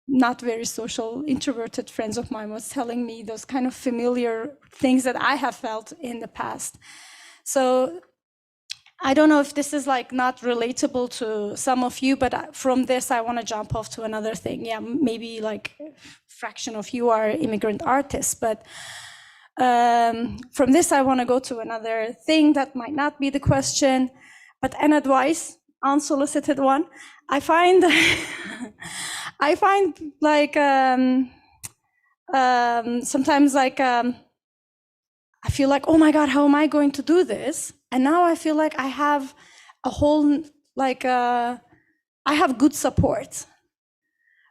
not very social, introverted friends of mine was telling me those kind of familiar things that I have felt in the past. So I don't know if this is like not relatable to some of you, but from this, I want to jump off to another thing. Yeah, maybe like a fraction of you are immigrant artists, but from this, I want to go to another thing that might not be the question, but an advice, unsolicited one. I find, I find like sometimes like I feel like, oh my God, how am I going to do this? And now I feel like I have a whole, like, I have good support.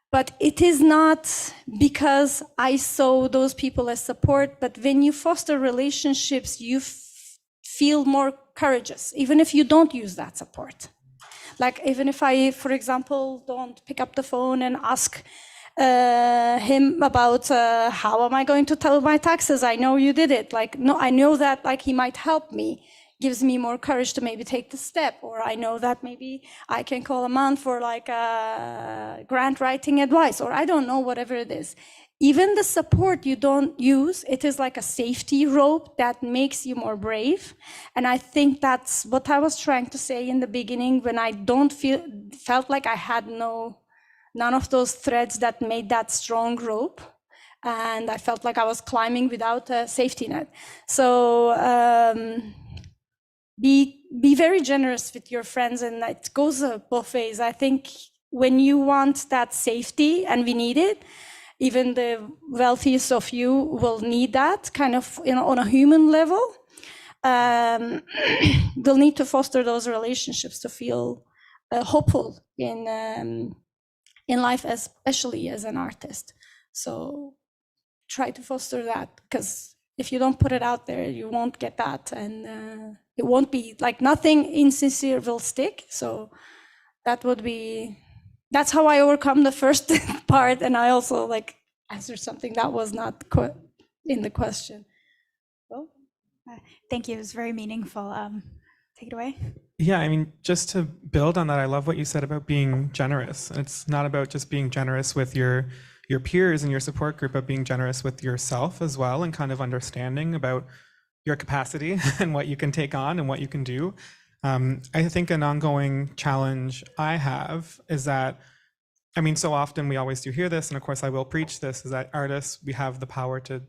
But it is not because I saw those people as support, but when you foster relationships, you feel more courageous, even if you don't use that support. Like, even if I, for example, don't pick up the phone and ask him about how am I going to tell my taxes? I know you did it. Like, no, I know that like he might help me, gives me more courage to maybe take the step. Or I know that maybe I can call a man for like grant writing advice, or I don't know, whatever it is. Even the support you don't use, it is like a safety rope that makes you more brave. And I think that's what I was trying to say in the beginning, when I felt like I had none of those threads that made that strong rope. And I felt like I was climbing without a safety net. So be very generous with your friends, and it goes both ways. I think when you want that safety, and we need it, even the wealthiest of you will need that kind of, on a human level. They'll need to foster those relationships to feel hopeful in life, especially as an artist. So try to foster that, because if you don't put it out there, you won't get that, and it won't be like, nothing insincere will stick. So that's how I overcome the first part. And I also like answered something that was not in the question. Well, Thank you. It was very meaningful. Take it away. Yeah, I mean, just to build on that, I love what you said about being generous. It's not about just being generous with your peers and your support group, but being generous with yourself as well, and kind of understanding about your capacity and what you can take on and what you can do. I think an ongoing challenge I have is that, I mean, so often we always do hear this, and of course I will preach this, is that artists, we have the power to,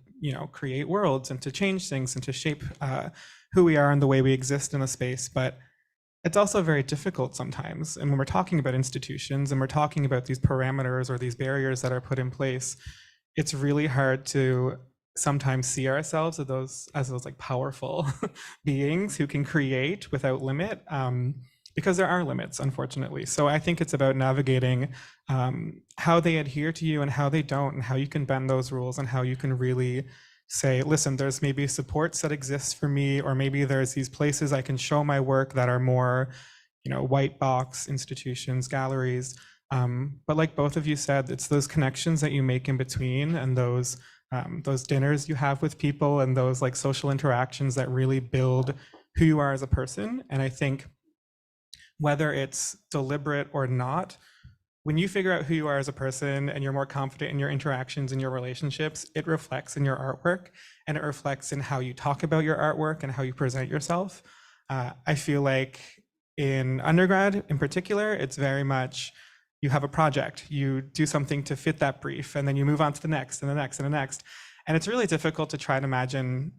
create worlds and to change things and to shape who we are and the way we exist in a space. But it's also very difficult sometimes. And when we're talking about institutions and we're talking about these parameters or these barriers that are put in place, it's really hard to sometimes see ourselves as those like powerful beings who can create without limit, because there are limits, unfortunately. So I think it's about navigating how they adhere to you and how they don't, and how you can bend those rules, and how you can really say, listen, there's maybe supports that exist for me, or maybe there's these places I can show my work that are more, white box institutions, galleries. But like both of you said, it's those connections that you make in between, and those dinners you have with people, and those like social interactions that really build who you are as a person. And I think whether it's deliberate or not, when you figure out who you are as a person and you're more confident in your interactions and your relationships, it reflects in your artwork, and it reflects in how you talk about your artwork and how you present yourself. I feel like in undergrad in particular, it's very much, you have a project, you do something to fit that brief, and then you move on to the next and the next and the next. And it's really difficult to try to imagine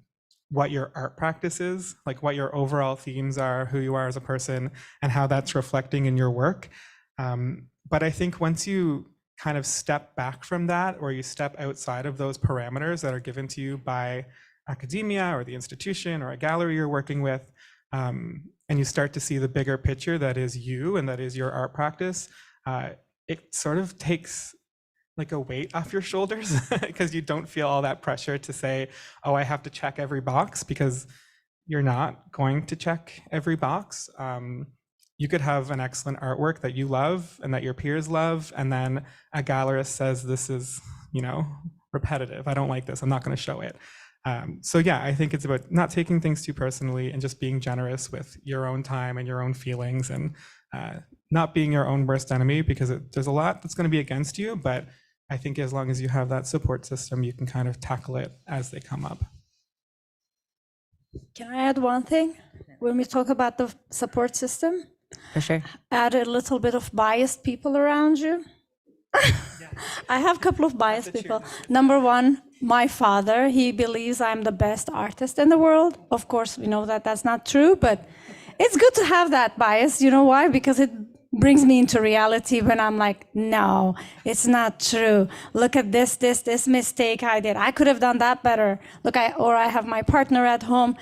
what your art practice is, like what your overall themes are, who you are as a person, and how that's reflecting in your work. But I think once you kind of step back from that, or you step outside of those parameters that are given to you by academia or the institution or a gallery you're working with, and you start to see the bigger picture that is you and that is your art practice, it sort of takes like a weight off your shoulders, because you don't feel all that pressure to say, oh, I have to check every box, because you're not going to check every box. You could have an excellent artwork that you love and that your peers love, and then a gallerist says, this is, repetitive. I don't like this. I'm not going to show it. So yeah, I think it's about not taking things too personally, and just being generous with your own time and your own feelings, and not being your own worst enemy, because there's a lot that's going to be against you. But I think as long as you have that support system, you can kind of tackle it as they come up. Can I add one thing? When we talk about the support system, For sure. add a little bit of biased people around you. I have a couple of biased people. Number one, my father, he believes I'm the best artist in the world. Of course, we know that that's not true, but it's good to have that bias. You know why? Because it brings me into reality when I'm like, no, it's not true. Look at this mistake I did. I could have done that better. Look, I have my partner at home.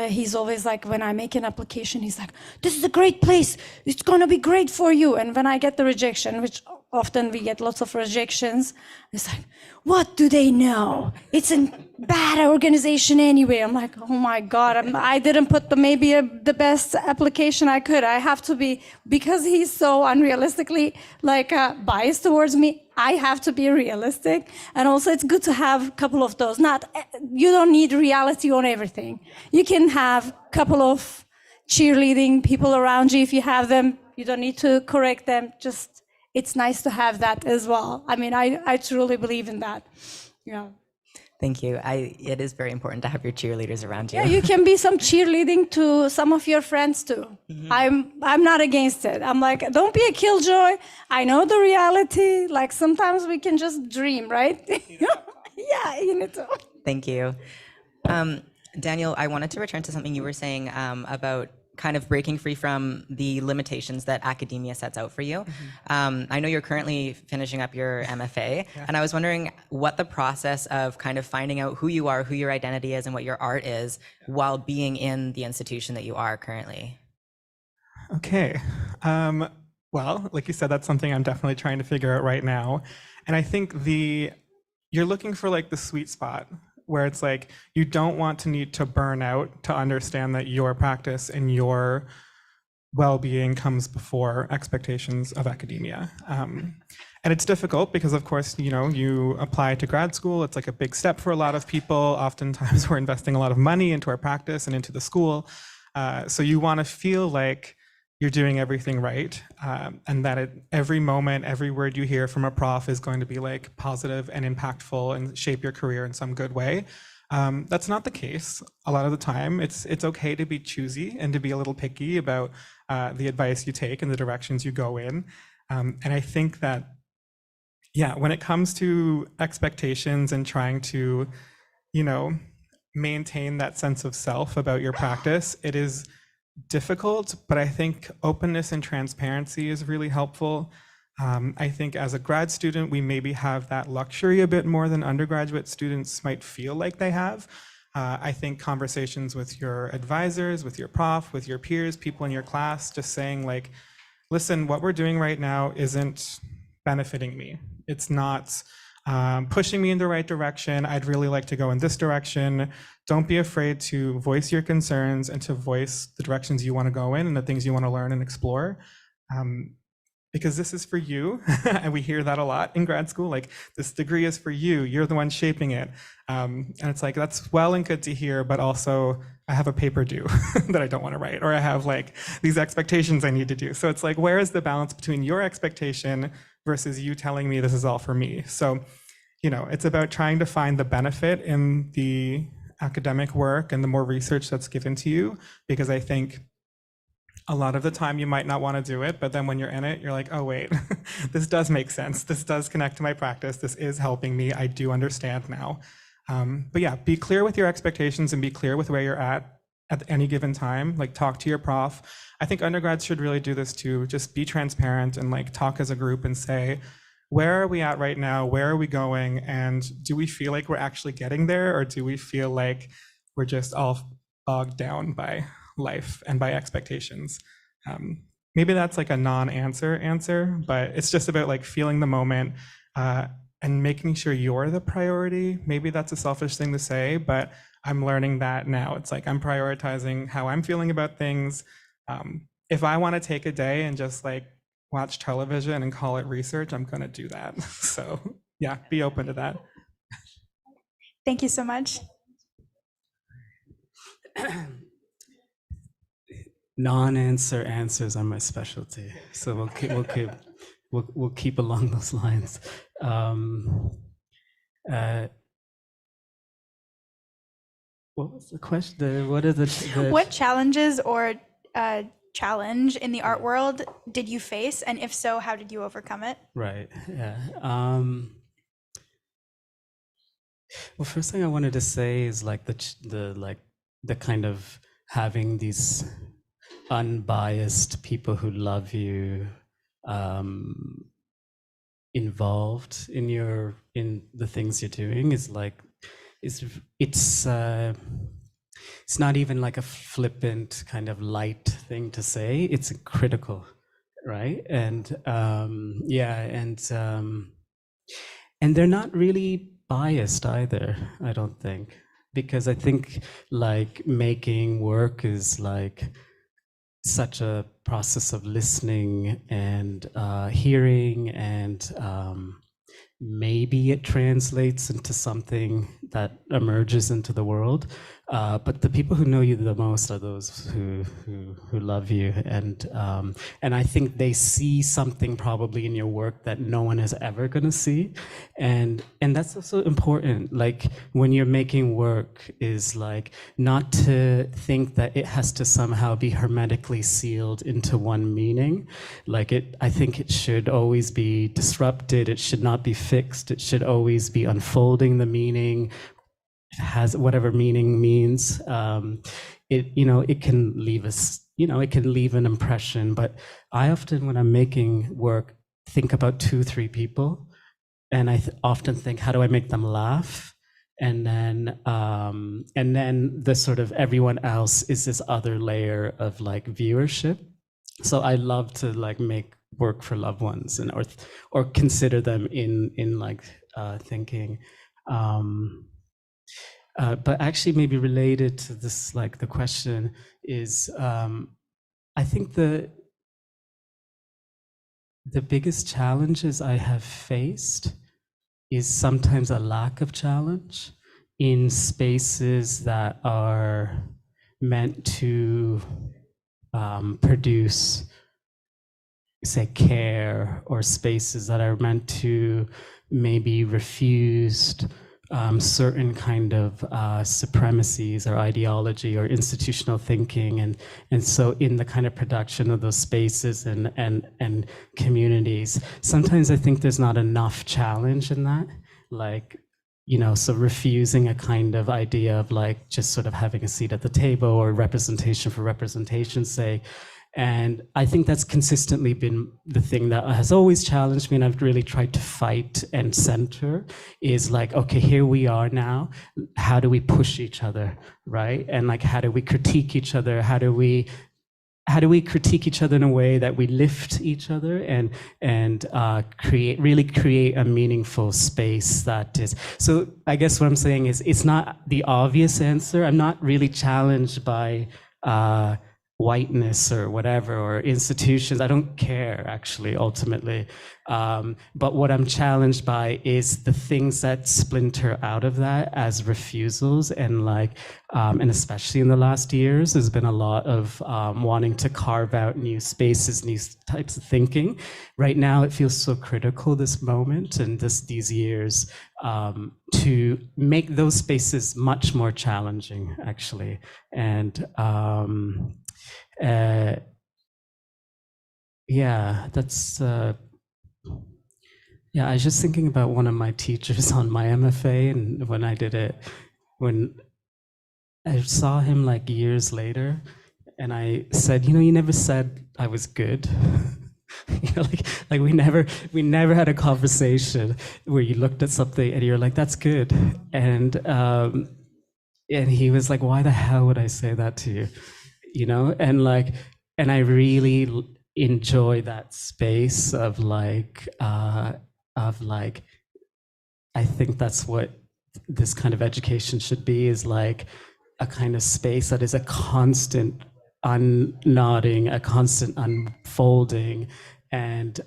he's always like, when I make an application, he's like, this is a great place. It's going to be great for you. And when I get the rejection, which often we get lots of rejections, it's like, what do they know? It's a bad organization anyway. I'm like, oh my God, I didn't put the best application I could. I have to be, because he's so unrealistically like biased towards me, I have to be realistic. And also it's good to have a couple of those. You don't need reality on everything. You can have a couple of cheerleading people around you if you have them. You don't need to correct them. Just, it's nice to have that as well. I mean, I truly believe in that. Yeah. Thank you. It is very important to have your cheerleaders around you. Yeah, you can be some cheerleading to some of your friends too. I'm not against it. I'm like, don't be a killjoy. I know the reality. Like sometimes we can just dream, right? Yeah, you need to. Thank you. Daniel, I wanted to return to something you were saying about kind of breaking free from the limitations that academia sets out for you. I know you're currently finishing up your MFA, and I was wondering what the process of kind of finding out who you are, who your identity is, and what your art is while being in the institution that you are currently. Okay. Well, like you said, that's something I'm definitely trying to figure out right now. And I think you're looking for like the sweet spot where it's like, you don't want to need to burn out to understand that your practice and your well-being comes before expectations of academia. And it's difficult because, of course, you apply to grad school. It's like a big step for a lot of people. Oftentimes we're investing a lot of money into our practice and into the school. So you want to feel like you're doing everything right, and that at every moment, every word you hear from a prof is going to be like positive and impactful and shape your career in some good way. That's not the case a lot of the time. It's okay to be choosy and to be a little picky about the advice you take and the directions you go in. And I think that, when it comes to expectations and trying to, maintain that sense of self about your practice, it is difficult, but I think openness and transparency is really helpful. I think as a grad student, we maybe have that luxury a bit more than undergraduate students might feel like they have. I think conversations with your advisors, with your prof, with your peers, people in your class, just saying like, listen, what we're doing right now isn't benefiting me. It's not pushing me in the right direction. I'd really like to go in this direction. Don't be afraid to voice your concerns and to voice the directions you want to go in and the things you want to learn and explore. Because this is for you, and we hear that a lot in grad school, like this degree is for you, you're the one shaping it. And it's like, that's well and good to hear, but also I have a paper due that I don't want to write, or I have like these expectations I need to do. So it's like, where is the balance between your expectation versus you telling me this is all for me? So, it's about trying to find the benefit in the academic work and the more research that's given to you, because I think a lot of the time you might not want to do it, but then when you're in it, you're like, oh wait, this does make sense. This does connect to my practice. This is helping me. I do understand now. But yeah, be clear with your expectations and be clear with where you're at any given time. Like talk to your prof. I think undergrads should really do this too. Just be transparent and like talk as a group and say, where are we at right now? Where are we going? And do we feel like we're actually getting there? Or do we feel like we're just all bogged down by life and by expectations? Maybe that's like a non-answer, but it's just about like feeling the moment and making sure you're the priority. Maybe that's a selfish thing to say, but I'm learning that now. It's like I'm prioritizing how I'm feeling about things. If I want to take a day and just like watch television and call it research, I'm going to do that. So yeah, be open to that. Thank you so much. Non-answer answers are my specialty, so we'll keep along those lines. What was the question? What is the What challenges or challenge in the art world did you face, and if so, how did you overcome it? Right. Yeah. Well, first thing I wanted to say is like the kind of having these unbiased people who love you involved in the things you're doing is like it's it's not even like a flippant kind of light thing to say. It's critical, right? And and they're not really biased either, I don't think, because I think like making work is like such a process of listening and hearing, and maybe it translates into something that emerges into the world. But the people who know you the most are those who love you, and I think they see something probably in your work that no one is ever going to see, and that's also important. Like when you're making work, is like not to think that it has to somehow be hermetically sealed into one meaning. Like I think it should always be disrupted. It should not be fixed. It should always be unfolding the meaning. Has whatever meaning means. It can leave us, it can leave an impression. But I often, when I'm making work, think about 2-3 people, and I often think, how do I make them laugh? And then the sort of everyone else is this other layer of like viewership. So I love to like make work for loved ones, and or consider them in like thinking. But actually, maybe related to this, like the question is, I think the biggest challenges I have faced is sometimes a lack of challenge in spaces that are meant to produce, say, care, or spaces that are meant to maybe refused certain kind of supremacies or ideology or institutional thinking, and so in the kind of production of those spaces and communities, sometimes I think there's not enough challenge in that, like, so refusing a kind of idea of like just sort of having a seat at the table or representation for representation's sake. And I think that's consistently been the thing that has always challenged me, and I've really tried to fight and center, is like, okay, here we are now. How do we push each other, right? And like, how do we critique each other? How do we critique each other in a way that we lift each other and create a meaningful space that is. So I guess what I'm saying is, it's not the obvious answer. I'm not really challenged by whiteness or whatever, or institutions. I don't care, actually, ultimately. But what I'm challenged by is the things that splinter out of that as refusals, and like, and especially in the last years, there's been a lot of wanting to carve out new spaces, new types of thinking. Right now, it feels so critical, this moment and these years, to make those spaces much more challenging, actually. And that's I was just thinking about one of my teachers on my MFA, and when I did it, when I saw him like years later, and I said, you never said I was good. Like we never had a conversation where you looked at something and you're like, that's good. And he was like, why the hell would I say that to you? And I really enjoy that space of like, I think that's what this kind of education should be, is like a kind of space that is a constant unnodding, a constant unfolding, and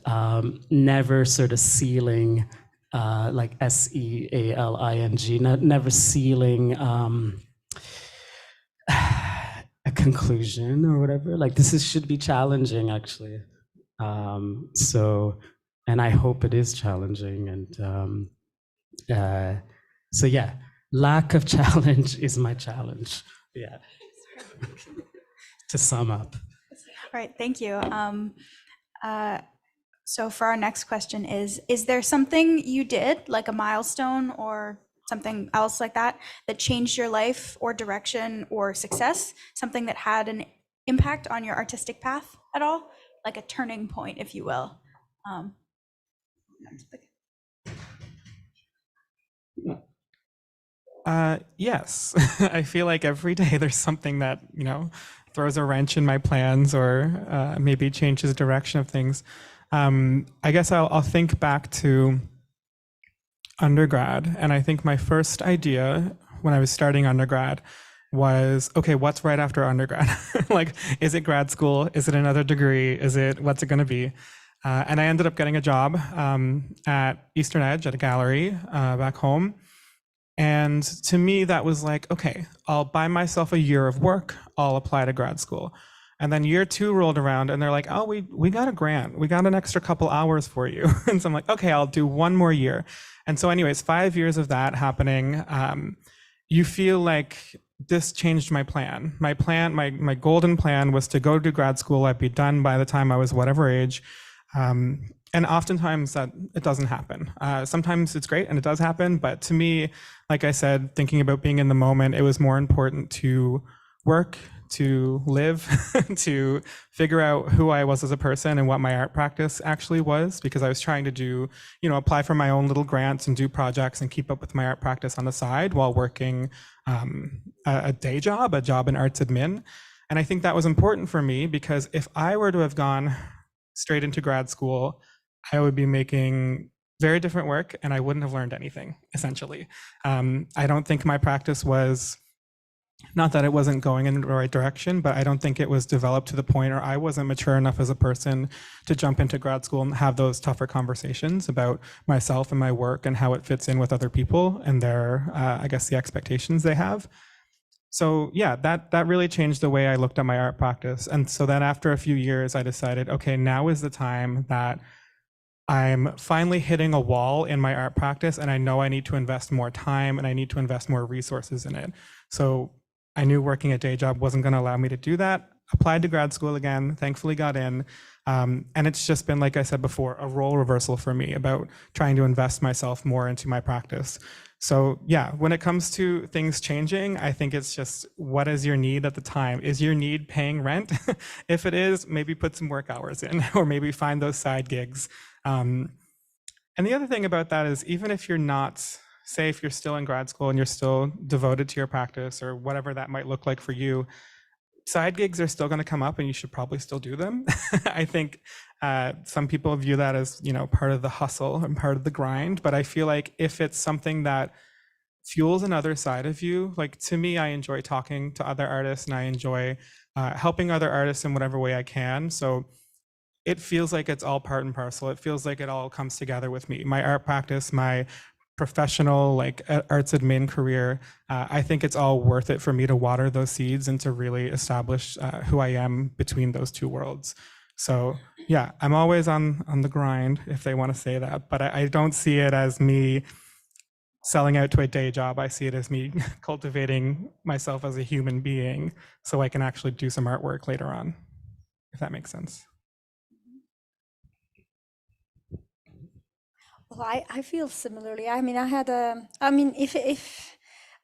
never sort of sealing, like SEALING, never sealing a conclusion or whatever. Like should be challenging, actually. And I hope it is challenging. And so yeah, lack of challenge is my challenge. Yeah. To sum up. All right, thank you. So for our next question is there something you did, like a milestone or something else like that changed your life or direction or success, something that had an impact on your artistic path at all, like a turning point, if you will? Yes, I feel like every day there's something that, throws a wrench in my plans or maybe changes the direction of things. I guess I'll think back to undergrad, and I think my first idea when I was starting undergrad was, okay, what's right after undergrad? Like, is it grad school? Is it another degree? What's it going to be? And I ended up getting a job at Eastern Edge at a gallery back home. And to me, that was like, okay, I'll buy myself a year of work. I'll apply to grad school. And then year 2 rolled around and they're like, oh, we got a grant. We got an extra couple hours for you. And so I'm like, okay, I'll do 1 more year. And so anyways, 5 years of that happening, you feel like this changed my plan. My golden plan was to go to grad school. I'd be done by the time I was whatever age. And oftentimes that it doesn't happen. Sometimes it's great and it does happen, but to me, like I said, thinking about being in the moment, it was more important to work, to live, to figure out who I was as a person and what my art practice actually was, because I was trying to do, apply for my own little grants and do projects and keep up with my art practice on the side while working a day job, a job in arts admin. And I think that was important for me because if I were to have gone straight into grad school, I would be making very different work and I wouldn't have learned anything, essentially. I don't think my practice was, not that it wasn't going in the right direction, but I don't think it was developed to the point, or I wasn't mature enough as a person to jump into grad school and have those tougher conversations about myself and my work and how it fits in with other people and their, I guess, the expectations they have. So yeah, that really changed the way I looked at my art practice. And so then after a few years, I decided, okay, now is the time that I'm finally hitting a wall in my art practice and I know I need to invest more time and I need to invest more resources in it. So I knew working a day job wasn't going to allow me to do that. Applied to grad school again, thankfully got in. And it's just been, like I said before, a role reversal for me about trying to invest myself more into my practice. So yeah, when it comes to things changing, I think it's just, what is your need at the time? Is your need paying rent? If it is, maybe put some work hours in, or maybe find those side gigs. And the other thing about that is, even if you're not, say if you're still in grad school and you're still devoted to your practice or whatever that might look like for you, side gigs are still going to come up and you should probably still do them. I think some people view that as, part of the hustle and part of the grind. But I feel like if it's something that fuels another side of you, like to me, I enjoy talking to other artists and I enjoy helping other artists in whatever way I can. So it feels like it's all part and parcel. It feels like it all comes together with me. My art practice, my professional arts admin career, I think it's all worth it for me to water those seeds and to really establish who I am between those two worlds. So yeah, I'm always on the grind, if they want to say that, but I don't see it as me selling out to a day job. I see it as me cultivating myself as a human being so I can actually do some artwork later on, if that makes sense. Well, I feel similarly. I mean, if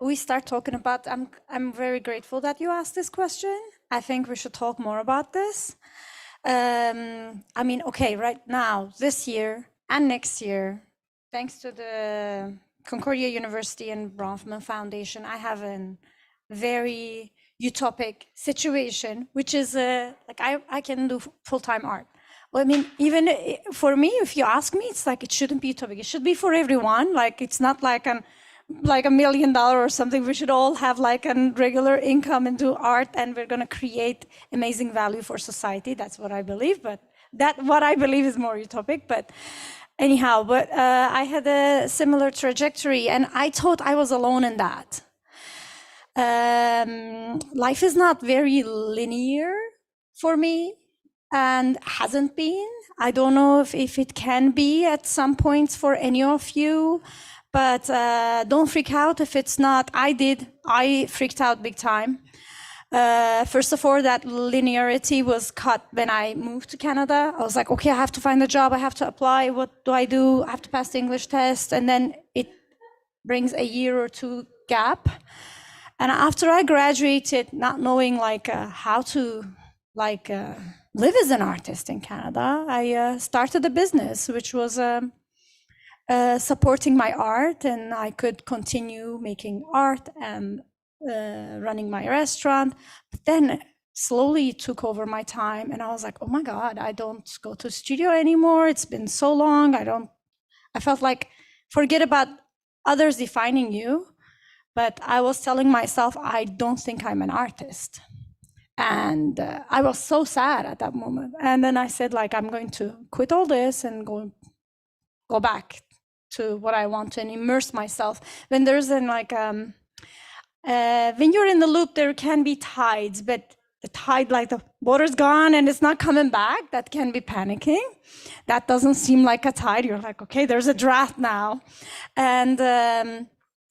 we start talking about, I'm very grateful that you asked this question. I think we should talk more about this. Okay, right now, this year and next year, thanks to the Concordia University and Bronfman Foundation, I have a very utopic situation, which is I can do full-time art. Well, I mean, even for me, if you ask me, it's like, it shouldn't be utopic. It should be for everyone. Like, it's not like $1 million or something. We should all have like a regular income and do art, and we're going to create amazing value for society. That's what I believe. But what I believe is more utopic. But anyhow, I had a similar trajectory, and I thought I was alone in that. Life is not very linear for me. And hasn't been. I don't know if it can be at some points for any of you, but don't freak out if it's not. I freaked out big time. First of all, that linearity was cut when I moved to Canada. I was like, okay, I have to find a job, I have to apply, what do? I have to pass the English test, and then it brings a year or two gap. And after I graduated, not knowing how to live as an artist in Canada, I started a business, which was supporting my art, and I could continue making art and running my restaurant. But then slowly it took over my time, and I was like, oh my God, I don't go to studio anymore. It's been so long. I felt like, forget about others defining you. But I was telling myself, I don't think I'm an artist. And I was so sad at that moment. And then I said, like, I'm going to quit all this and go back to what I want and immerse myself. When there's when you're in the loop, there can be tides, but the tide, like the water's gone and it's not coming back, that can be panicking. That doesn't seem like a tide. You're like, okay, there's a draft now. And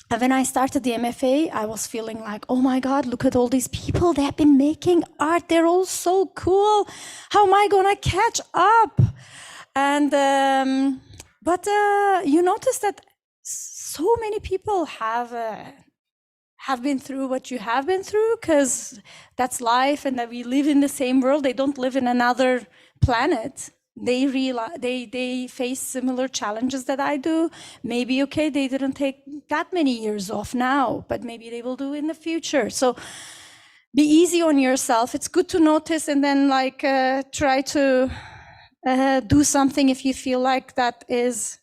when I started the MFA, I was feeling like, oh my God, look at all these people. They have been making art. They're all so cool. How am I going to catch up? And, but you notice that so many people have been through what you have been through, because that's life, and that we live in the same world. They don't live in another planet. They face similar challenges that I do. Maybe, okay, they didn't take that many years off now, but maybe they will do in the future. So be easy on yourself. It's good to notice, and then like try to do something if you feel like that is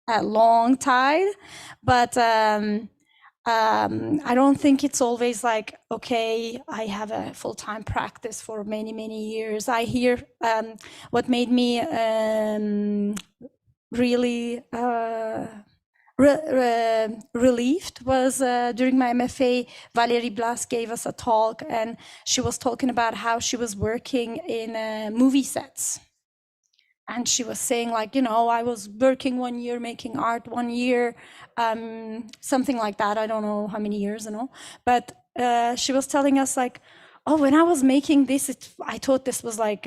a long tide. But I don't think it's always like, okay, I have a full-time practice for many, many years. I hear what made me really relieved was during my MFA, Valérie Blas gave us a talk, and she was talking about how she was working in movie sets. And she was saying, like, you know, I was working 1 year, making art 1 year, something like that. I don't know how many years, you know. But she was telling us, like, oh, when I was making this, I thought this was like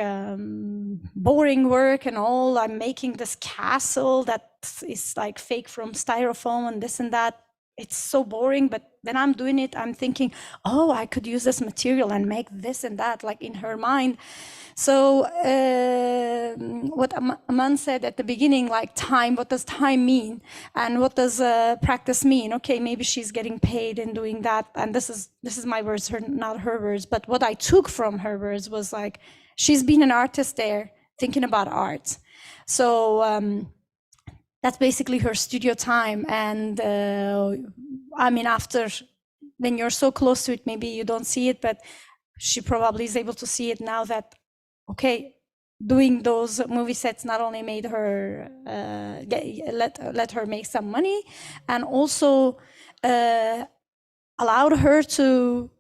boring work and all. I'm making this castle that is like fake from styrofoam and this and that. It's so boring. But when I'm doing it, I'm thinking, oh, I could use this material and make this and that, like in her mind. So what Aman said at the beginning, like time, what does time mean? And what does practice mean? Okay, maybe she's getting paid in doing that. And this is my words, not her words. But what I took from her words was like, she's been an artist there, thinking about art. So that's basically her studio time. And I mean, after, when you're so close to it, maybe you don't see it, but she probably is able to see it now that, okay, doing those movie sets not only made her let her make some money, and also allowed her to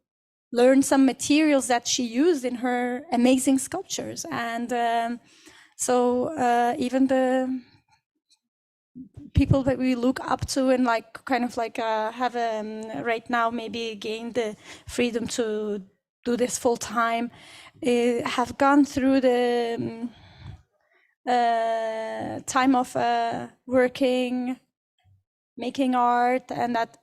learn some materials that she used in her amazing sculptures. And so even the people that we look up to and like kind of like have right now maybe gained the freedom to do this full time, have gone through the time of working, making art, and that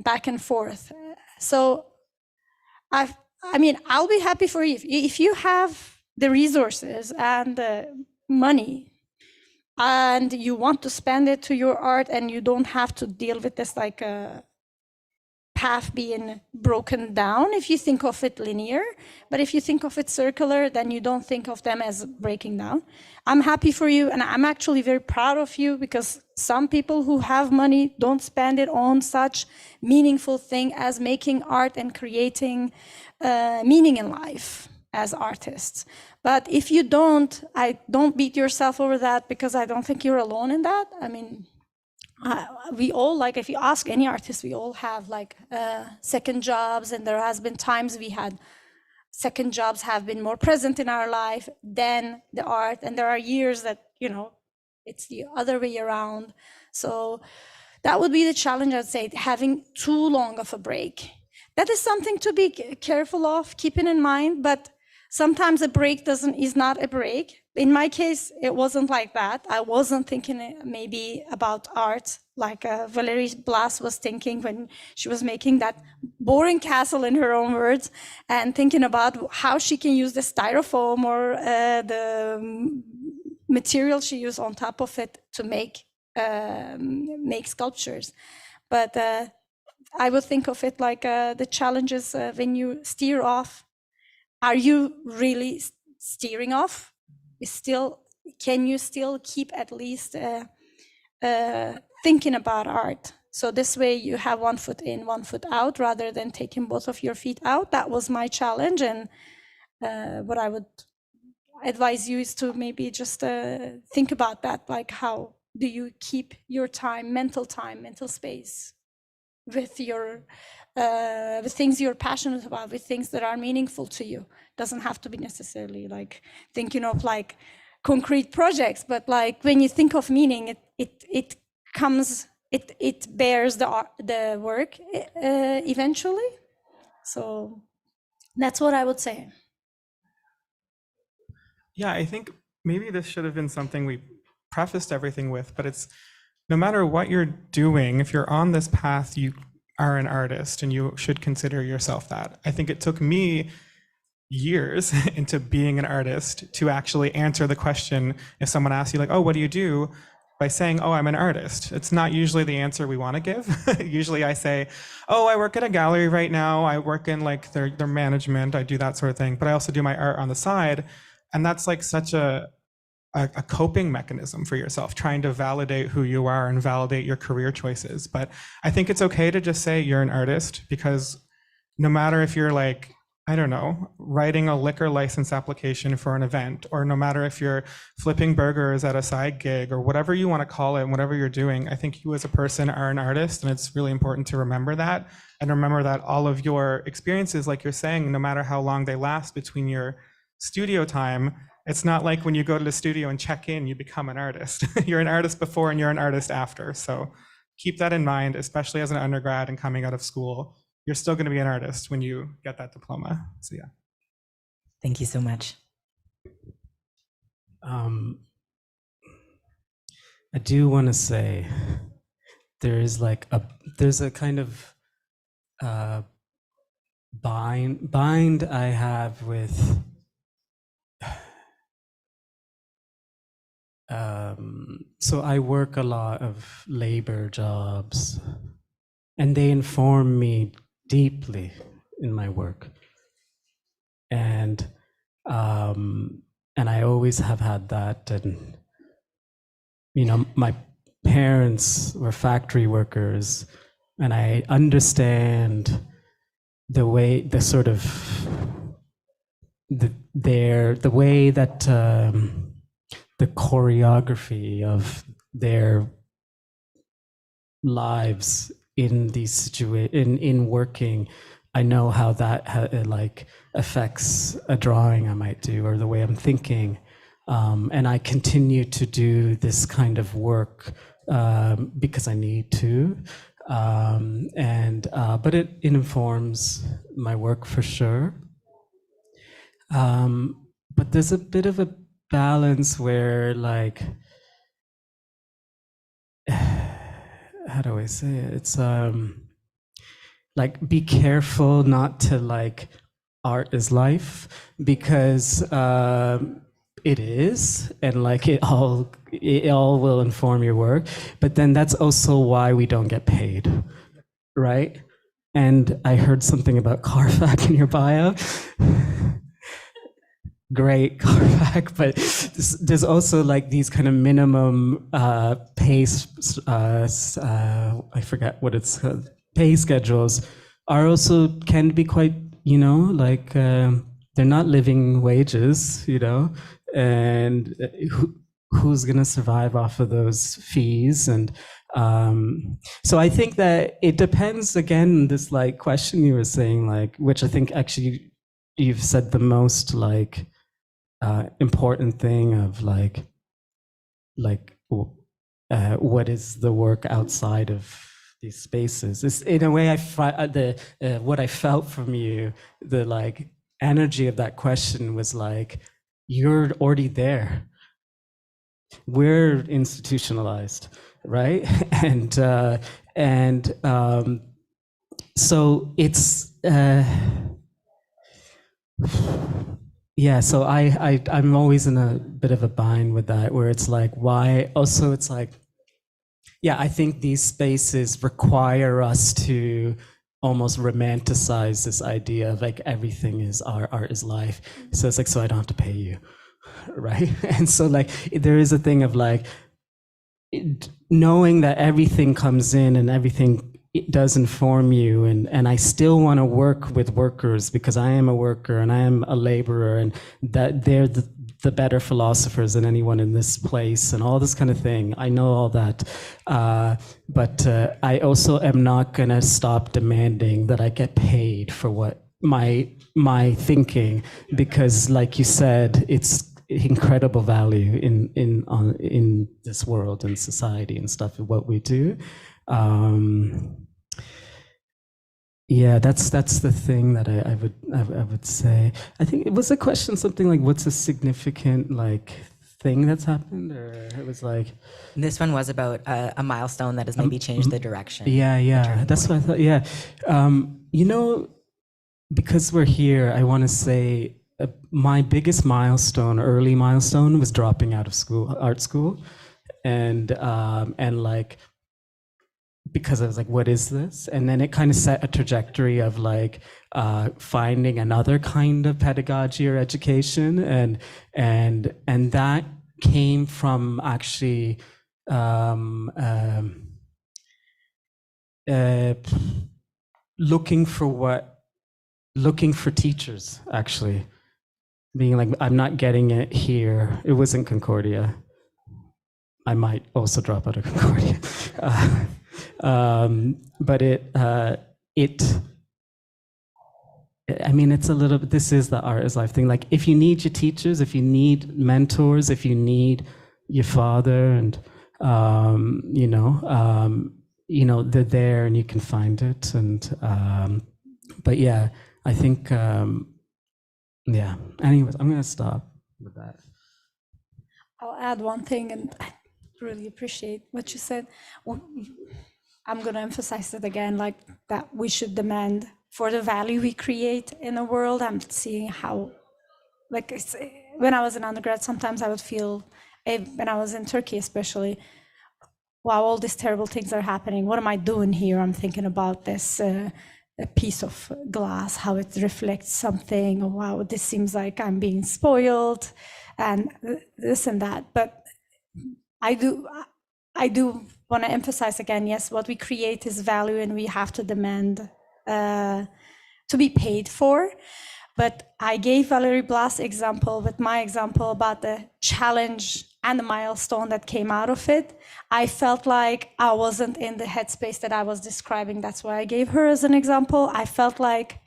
back and forth. So I mean, I'll be happy for you if you have the resources and the money and you want to spend it to your art, and you don't have to deal with this like path being broken down if you think of it linear. But if you think of it circular, then you don't think of them as breaking down. I'm happy for you, and I'm actually very proud of you, because some people who have money don't spend it on such meaningful thing as making art and creating meaning in life as artists. But if you don't, don't beat yourself over that, because I don't think you're alone in that. I mean, we all, like, if you ask any artist, we all have like second jobs, and there has been times we had second jobs have been more present in our life than the art, and there are years that, you know, it's the other way around. So that would be the challenge, I'd say, having too long of a break. That is something to be careful of, keeping in mind, but sometimes a break is not a break. In my case, it wasn't like that. I wasn't thinking maybe about art like Valérie Blas was thinking when she was making that boring castle, in her own words, and thinking about how she can use the styrofoam or the material she used on top of it to make sculptures. But I would think of it like the challenges when you steer off. Are you really steering off? Can you still keep at least thinking about art? So this way you have one foot in, one foot out, rather than taking both of your feet out. That was my challenge. And what I would advise you is to maybe just think about that. Like, how do you keep your time, mental space with your with things you're passionate about, with things that are meaningful to you? Doesn't have to be necessarily like thinking of like concrete projects, but like when you think of meaning, it bears the work eventually. So that's what I would say. Yeah, I think maybe this should have been something we prefaced everything with, but it's no matter what you're doing, if you're on this path, you are an artist and you should consider yourself that. I think it took me years into being an artist to actually answer the question if someone asks you like, oh, what do you do? By saying, oh, I'm an artist. It's not usually the answer we want to give. Usually I say, oh, I work at a gallery right now. I work in like their management. I do that sort of thing, but I also do my art on the side. And that's like such a coping mechanism for yourself, trying to validate who you are and validate your career choices. But I think it's okay to just say you're an artist, because no matter if you're like, I don't know, writing a liquor license application for an event, or no matter if you're flipping burgers at a side gig, or whatever you want to call it, and whatever you're doing, I think you as a person are an artist, and it's really important to remember that, and remember that all of your experiences, like you're saying, no matter how long they last between your studio time, it's not like when you go to the studio and check in, you become an artist. You're an artist before and you're an artist after. So keep that in mind, especially as an undergrad and coming out of school. You're still going to be an artist when you get that diploma. So yeah. Thank you so much. I do want to say there's a kind of bind I have with so I work a lot of labor jobs, and they inform me deeply in my work. And I always have had that. And you know, my parents were factory workers, and I understand the way the way that the choreography of their lives in these in working. I know how that like affects a drawing I might do, or the way I'm thinking, and I continue to do this kind of work because I need to, but it informs my work for sure. But there's a bit of a balance where, like, how do I say it? It's like, be careful not to like art is life, because it is, and like it all will inform your work, but then that's also why we don't get paid, right? And I heard something about Carfax in your bio. Great, Carfax, but there's also like these kind of minimum pay, I forget what it's called, pay schedules are also can be quite, you know, like they're not living wages, you know, and who's gonna survive off of those fees? And so I think that it depends, again, this like question you were saying, like, which I think actually you've said the most like important thing of like what is the work outside of these spaces. It's, in a way, what I felt from you, the like energy of that question was like, you're already there. We're institutionalized, right? And so it's yeah, so I'm always in a bit of a bind with that, where it's like, why? Also, it's like, yeah, I think these spaces require us to almost romanticize this idea of like everything is art is life. So it's like, so I don't have to pay you, right? And so like there is a thing of like knowing that everything comes in and everything it does inform you, and I still want to work with workers because I am a worker and I am a laborer, and that they're the better philosophers than anyone in this place and all this kind of thing. I know all that, but I also am not going to stop demanding that I get paid for what my thinking, because like you said, it's incredible value in this world and society and stuff of what we do. Yeah, that's the thing that I would say. I think it was a question something like, what's a significant like thing that's happened, or it was like. This one was about a milestone that has maybe changed the direction. Yeah, that's what I thought. Yeah, you know, because we're here, I want to say my biggest milestone, early milestone, was dropping out of school, art school, and like. Because I was like, what is this? And then it kind of set a trajectory of like finding another kind of pedagogy or education, and that came from actually looking for teachers, actually, being like, I'm not getting it here. It wasn't Concordia. I might also drop out of Concordia. But I mean, it's a little bit, this is the art is life thing. Like, if you need your teachers, if you need mentors, if you need your father, and, they're there and you can find it. And, but yeah, I think, yeah, anyways, I'm going to stop with that. I'll add one thing, and I really appreciate what you said. I'm going to emphasize it again, like that we should demand for the value we create in the world. I'm seeing how, like, when I was an undergrad, sometimes I would feel, when I was in Turkey especially, wow, all these terrible things are happening. What am I doing here? I'm thinking about this a piece of glass, how it reflects something. Oh, wow, this seems like I'm being spoiled, and this and that. But I do want to emphasize again, yes, what we create is value, and we have to demand to be paid for. But I gave Valerie Blas' example with my example about the challenge and the milestone that came out of it. I felt like I wasn't in the headspace that I was describing. That's why I gave her as an example. I felt like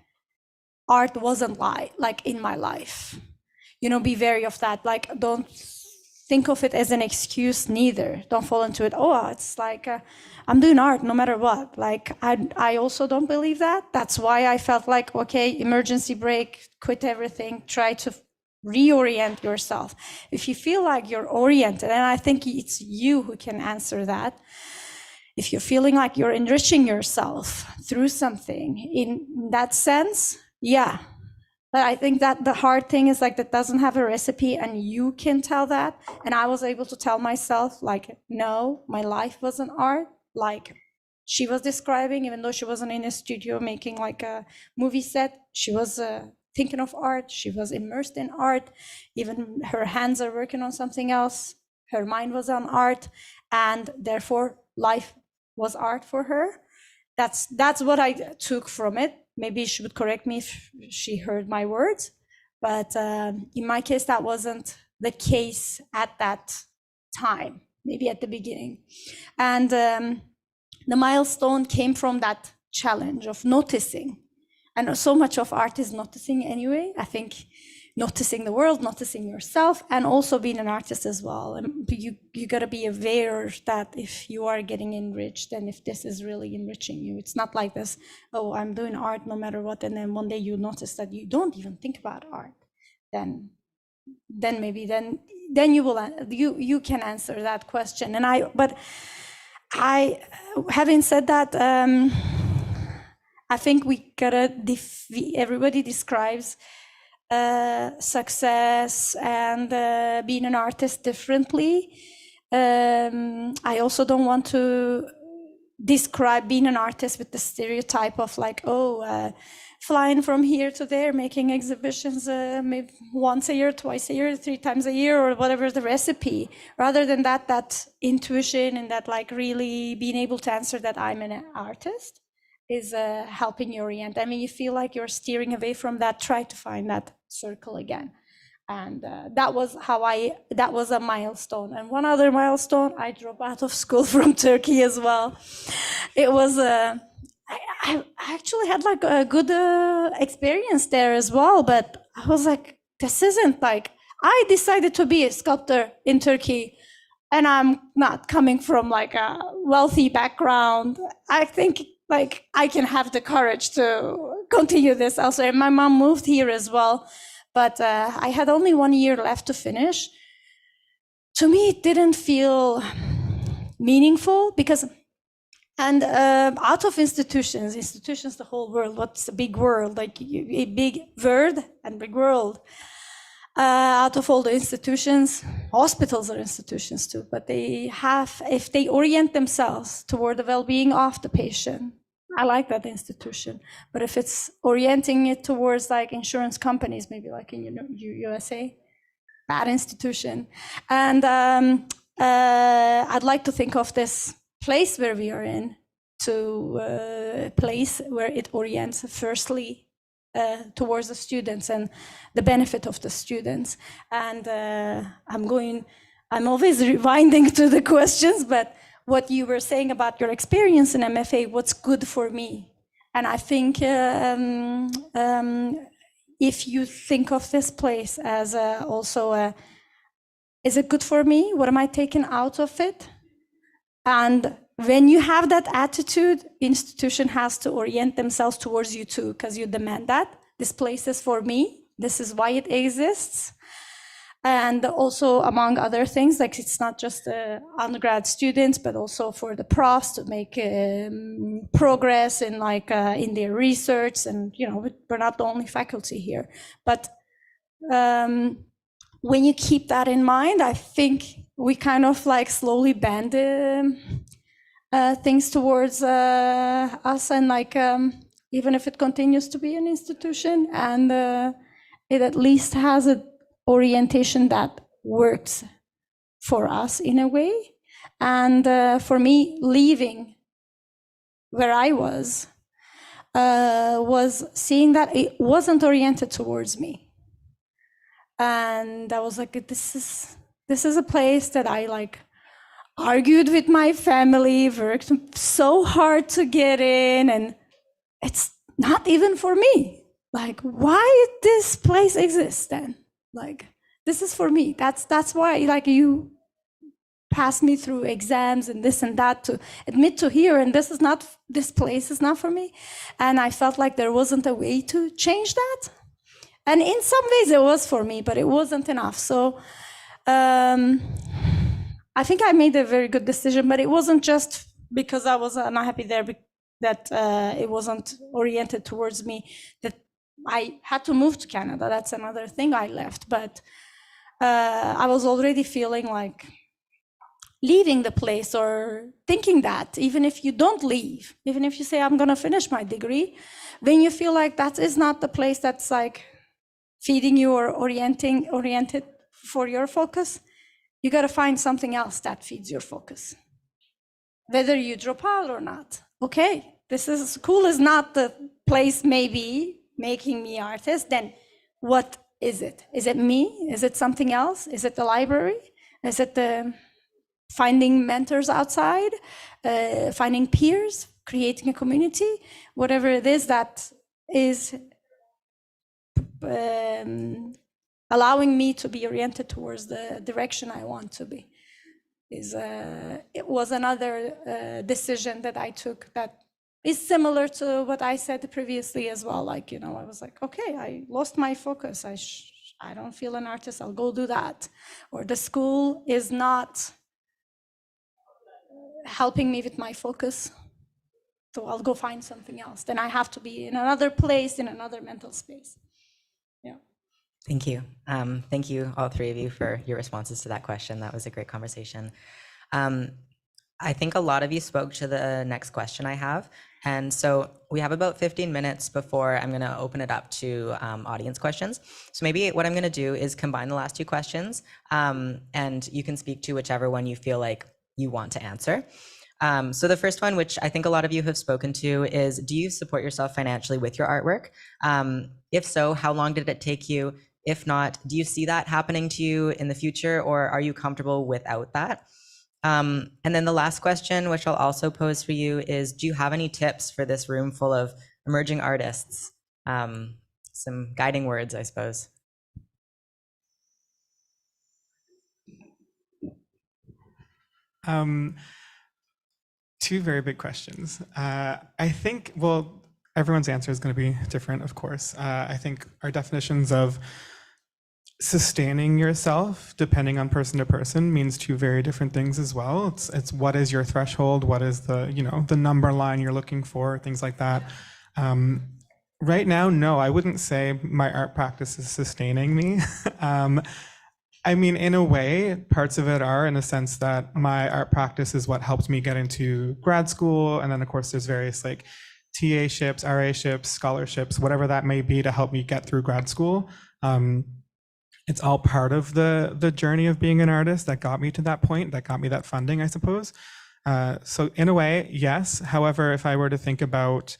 art wasn't like in my life. Be wary of that. Like, don't think of it as an excuse neither. Don't fall into it. Oh, it's like I'm doing art no matter what. Like, I also don't believe that. That's why I felt like, okay, emergency break, quit everything, try to reorient yourself. If you feel like you're oriented, and I think it's you who can answer that, if you're feeling like you're enriching yourself through something in that sense, yeah. But I think that the hard thing is like that doesn't have a recipe, and you can tell that. And I was able to tell myself, like, no, my life wasn't art, like she was describing, even though she wasn't in a studio making like a movie set, she was thinking of art, she was immersed in art, even her hands are working on something else, her mind was on art, and therefore life was art for her. That's what I took from it. Maybe she would correct me if she heard my words, but in my case, that wasn't the case at that time, maybe at the beginning. And the milestone came from that challenge of noticing. And so much of art is noticing anyway. I think noticing the world, noticing yourself, and also being an artist as well. And you got to be aware that if you are getting enriched, and if this is really enriching you, it's not like this, oh, I'm doing art no matter what, and then one day you notice that you don't even think about art. Then maybe you will you can answer that question. And I having said that, I think we gotta everybody describes success and being an artist differently. I also don't want to describe being an artist with the stereotype of like, flying from here to there, making exhibitions maybe once a year, twice a year, 3 times a year, or whatever the recipe. Rather than that intuition and that like really being able to answer that I'm an artist is helping you orient. I mean, you feel like you're steering away from that, try to find that circle again. And that was that was a milestone. And one other milestone, I dropped out of school from Turkey as well. It was, I actually had like a good experience there as well, but I was like, this isn't like, I decided to be a sculptor in Turkey and I'm not coming from like a wealthy background. I think like I can have the courage to continue this elsewhere. My mom moved here as well, but I had only 1 year left to finish. To me, it didn't feel meaningful because, and out of institutions, the whole world, what's a big world, like a big word and big world. Out of all the institutions, hospitals are institutions too, but they have, if they orient themselves toward the well-being of the patient, I like that institution. But if it's orienting it towards like insurance companies, maybe like in USA, bad institution. And I'd like to think of this place where we are in to a place where it orients firstly towards the students and the benefit of the students. And I'm always rewinding to the questions, but what you were saying about your experience in MFA, what's good for me? And I think if you think of this place as is it good for me? What am I taking out of it? And when you have that attitude, institution has to orient themselves towards you too, because you demand that. This place is for me. This is why it exists. And also, among other things, like it's not just the undergrad students, but also for the profs to make progress in like in their research. And you know, we're not the only faculty here. But when you keep that in mind, I think we kind of like slowly bend things towards us, and like even if it continues to be an institution, and it at least has a orientation that works for us in a way. And for me, leaving where I was seeing that it wasn't oriented towards me. And I was like, this is a place that I like argued with my family, worked so hard to get in, and it's not even for me. Like, why this place exists then? Like, this is for me. That's why, like, you passed me through exams and this and that to admit to here, and this place is not for me. And I felt like there wasn't a way to change that. And in some ways it was for me, but it wasn't enough. So I think I made a very good decision, but it wasn't just because I was unhappy there that it wasn't oriented towards me, that I had to move to Canada. That's another thing I left. But I was already feeling like leaving the place, or thinking that even if you don't leave, even if you say, I'm going to finish my degree, when you feel like that is not the place that's like feeding you or oriented for your focus, you got to find something else that feeds your focus. Whether you drop out or not. Okay, this is school is not the place maybe making me artist, then what is it? Is it me? Is it something else? Is it the library? Is it the finding mentors outside, finding peers, creating a community? Whatever it is that is allowing me to be oriented towards the direction I want to be. It was another decision that I took that is similar to what I said previously as well. Like, you know, I was like, okay, I lost my focus. I don't feel an artist. I'll go do that. Or the school is not helping me with my focus, so I'll go find something else. Then I have to be in another place, in another mental space. Yeah. Thank you. Thank you, all three of you, for your responses to that question. That was a great conversation. I think a lot of you spoke to the next question I have. And so we have about 15 minutes before I'm going to open it up to audience questions. So maybe what I'm going to do is combine the last two questions, and you can speak to whichever one you feel like you want to answer. So the first one, which I think a lot of you have spoken to, is, do you support yourself financially with your artwork? If so, how long did it take you? If not, do you see that happening to you in the future, or are you comfortable without that? And then the last question, which I'll also pose for you, is, do you have any tips for this room full of emerging artists? Some guiding words, I suppose. Two very big questions. I think, well, everyone's answer is going to be different, of course. I think our definitions of sustaining yourself, depending on person to person, means two very different things as well. It's what is your threshold, what is the, you know, the number line you're looking for, things like that. Right now, no, I wouldn't say my art practice is sustaining me. I mean, in a way, parts of it are, in a sense that my art practice is what helped me get into grad school. And then, of course, there's various like TA-ships, RA-ships, scholarships, whatever that may be to help me get through grad school. It's all part of the journey of being an artist that got me to that point, that got me that funding, I suppose. So in a way, yes. However, if I were to think about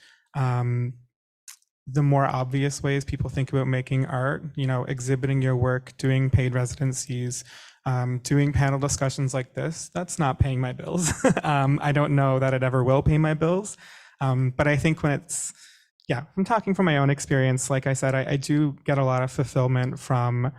the more obvious ways people think about making art, you know, exhibiting your work, doing paid residencies, doing panel discussions like this, that's not paying my bills. I don't know that it ever will pay my bills. But I think when it's, yeah, I'm talking from my own experience. Like I said, I do get a lot of fulfillment from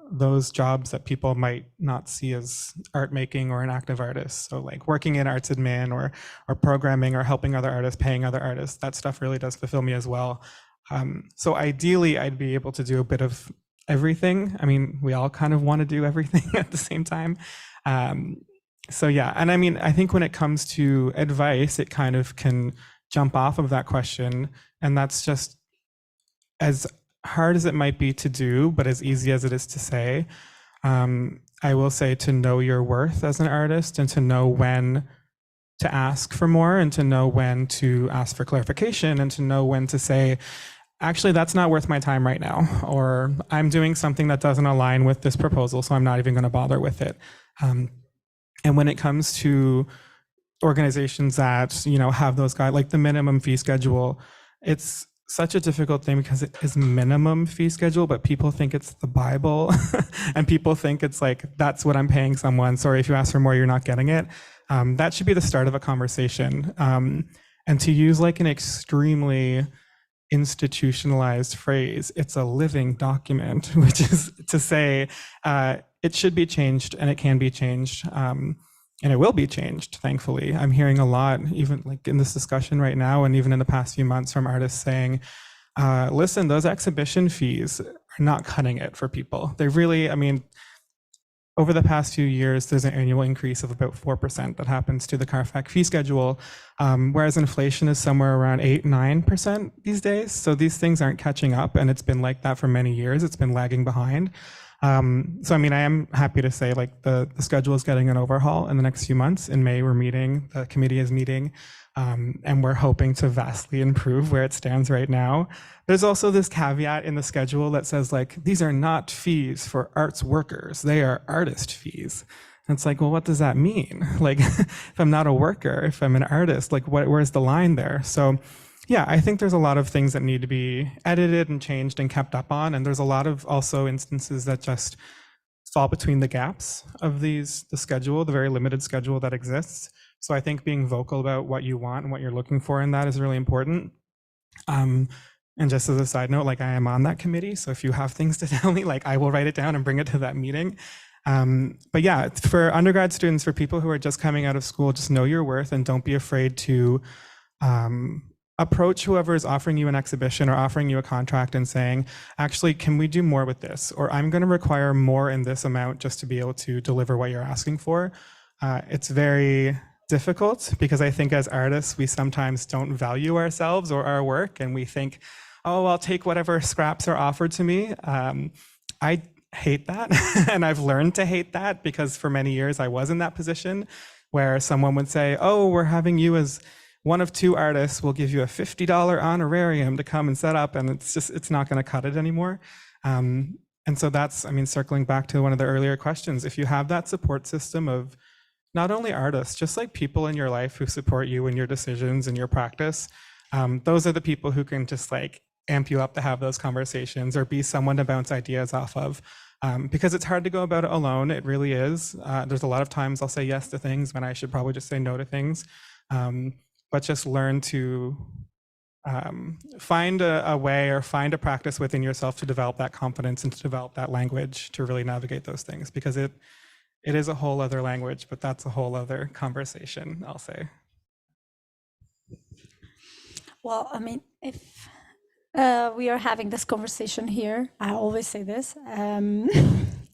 those jobs that people might not see as art making or an active artist. So like working in arts admin or programming or helping other artists, paying other artists, that stuff really does fulfill me as well. So ideally, I'd be able to do a bit of everything. I mean, we all kind of want to do everything at the same time. So yeah, and I mean, I think when it comes to advice, it kind of can jump off of that question, and that's just, as hard as it might be to do, but as easy as it is to say, I will say to know your worth as an artist and to know when to ask for more and to know when to ask for clarification and to know when to say, actually, that's not worth my time right now, or I'm doing something that doesn't align with this proposal, so I'm not even going to bother with it. And when it comes to organizations that, you know, have those guys, like the minimum fee schedule, it's such a difficult thing because it is minimum fee schedule, but people think it's the Bible and people think it's like, that's what I'm paying someone. Sorry, if you ask for more, you're not getting it. That should be the start of a conversation. And to use like an extremely institutionalized phrase, it's a living document, which is to say it should be changed and it can be changed. And it will be changed, thankfully. I'm hearing a lot, even like in this discussion right now, and even in the past few months, from artists saying, listen, those exhibition fees are not cutting it for people. They really, I mean, over the past few years, there's an annual increase of about 4% that happens to the CARFAC fee schedule, whereas inflation is somewhere around 8-9% these days. So these things aren't catching up, and it's been like that for many years. It's been lagging behind. So, I mean, I am happy to say like the schedule is getting an overhaul in the next few months. In May, we're meeting, the committee is meeting, and we're hoping to vastly improve where it stands right now. There's also this caveat in the schedule that says like, these are not fees for arts workers, they are artist fees. And it's like, well, what does that mean? Like, if I'm not a worker, if I'm an artist, like where's the line there? So yeah, I think there's a lot of things that need to be edited and changed and kept up on. And there's a lot of also instances that just fall between the gaps of the schedule, the very limited schedule that exists. So I think being vocal about what you want and what you're looking for in that is really important. And just as a side note, like I am on that committee. So if you have things to tell me, like I will write it down and bring it to that meeting. But yeah, for undergrad students, for people who are just coming out of school, just know your worth and don't be afraid to approach whoever is offering you an exhibition or offering you a contract and saying, actually, can we do more with this? Or I'm going to require more in this amount just to be able to deliver what you're asking for. It's very difficult because I think as artists, we sometimes don't value ourselves or our work. And we think, oh, I'll take whatever scraps are offered to me. I hate that. And I've learned to hate that because for many years I was in that position where someone would say, oh, we're having you as one of 2 artists, we'll give you a $50 honorarium to come and set up. And it's not going to cut it anymore. And so that's, I mean, circling back to one of the earlier questions, if you have that support system of not only artists, just like people in your life who support you in your decisions and your practice, those are the people who can just like amp you up to have those conversations or be someone to bounce ideas off of. Because it's hard to go about it alone, it really is. There's a lot of times I'll say yes to things when I should probably just say no to things. But just learn to find a way or find a practice within yourself to develop that confidence and to develop that language to really navigate those things, because it is a whole other language, but that's a whole other conversation, I'll say. Well, I mean, if we are having this conversation here, I always say this,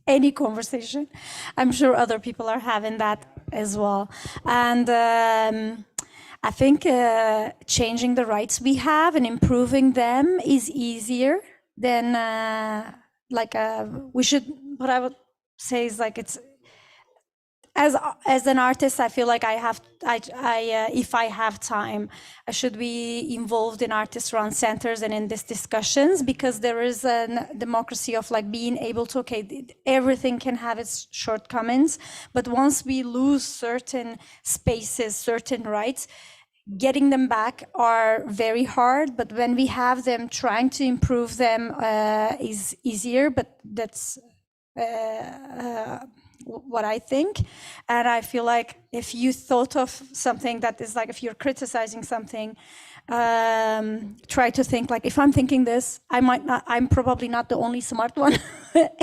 any conversation, I'm sure other people are having that as well. And I think changing the rights we have and improving them is easier than we should. What I would say is like it's as an artist, I feel like if I have time, I should be involved in artist-run centers and in these discussions, because there is a democracy of like being able to, okay, everything can have its shortcomings, but once we lose certain spaces, certain rights, getting them back are very hard. But when we have them, trying to improve them is easier. But that's what I think. And I feel like if you thought of something that is like, if you're criticizing something, try to think like, if I'm thinking this, I'm probably not the only smart one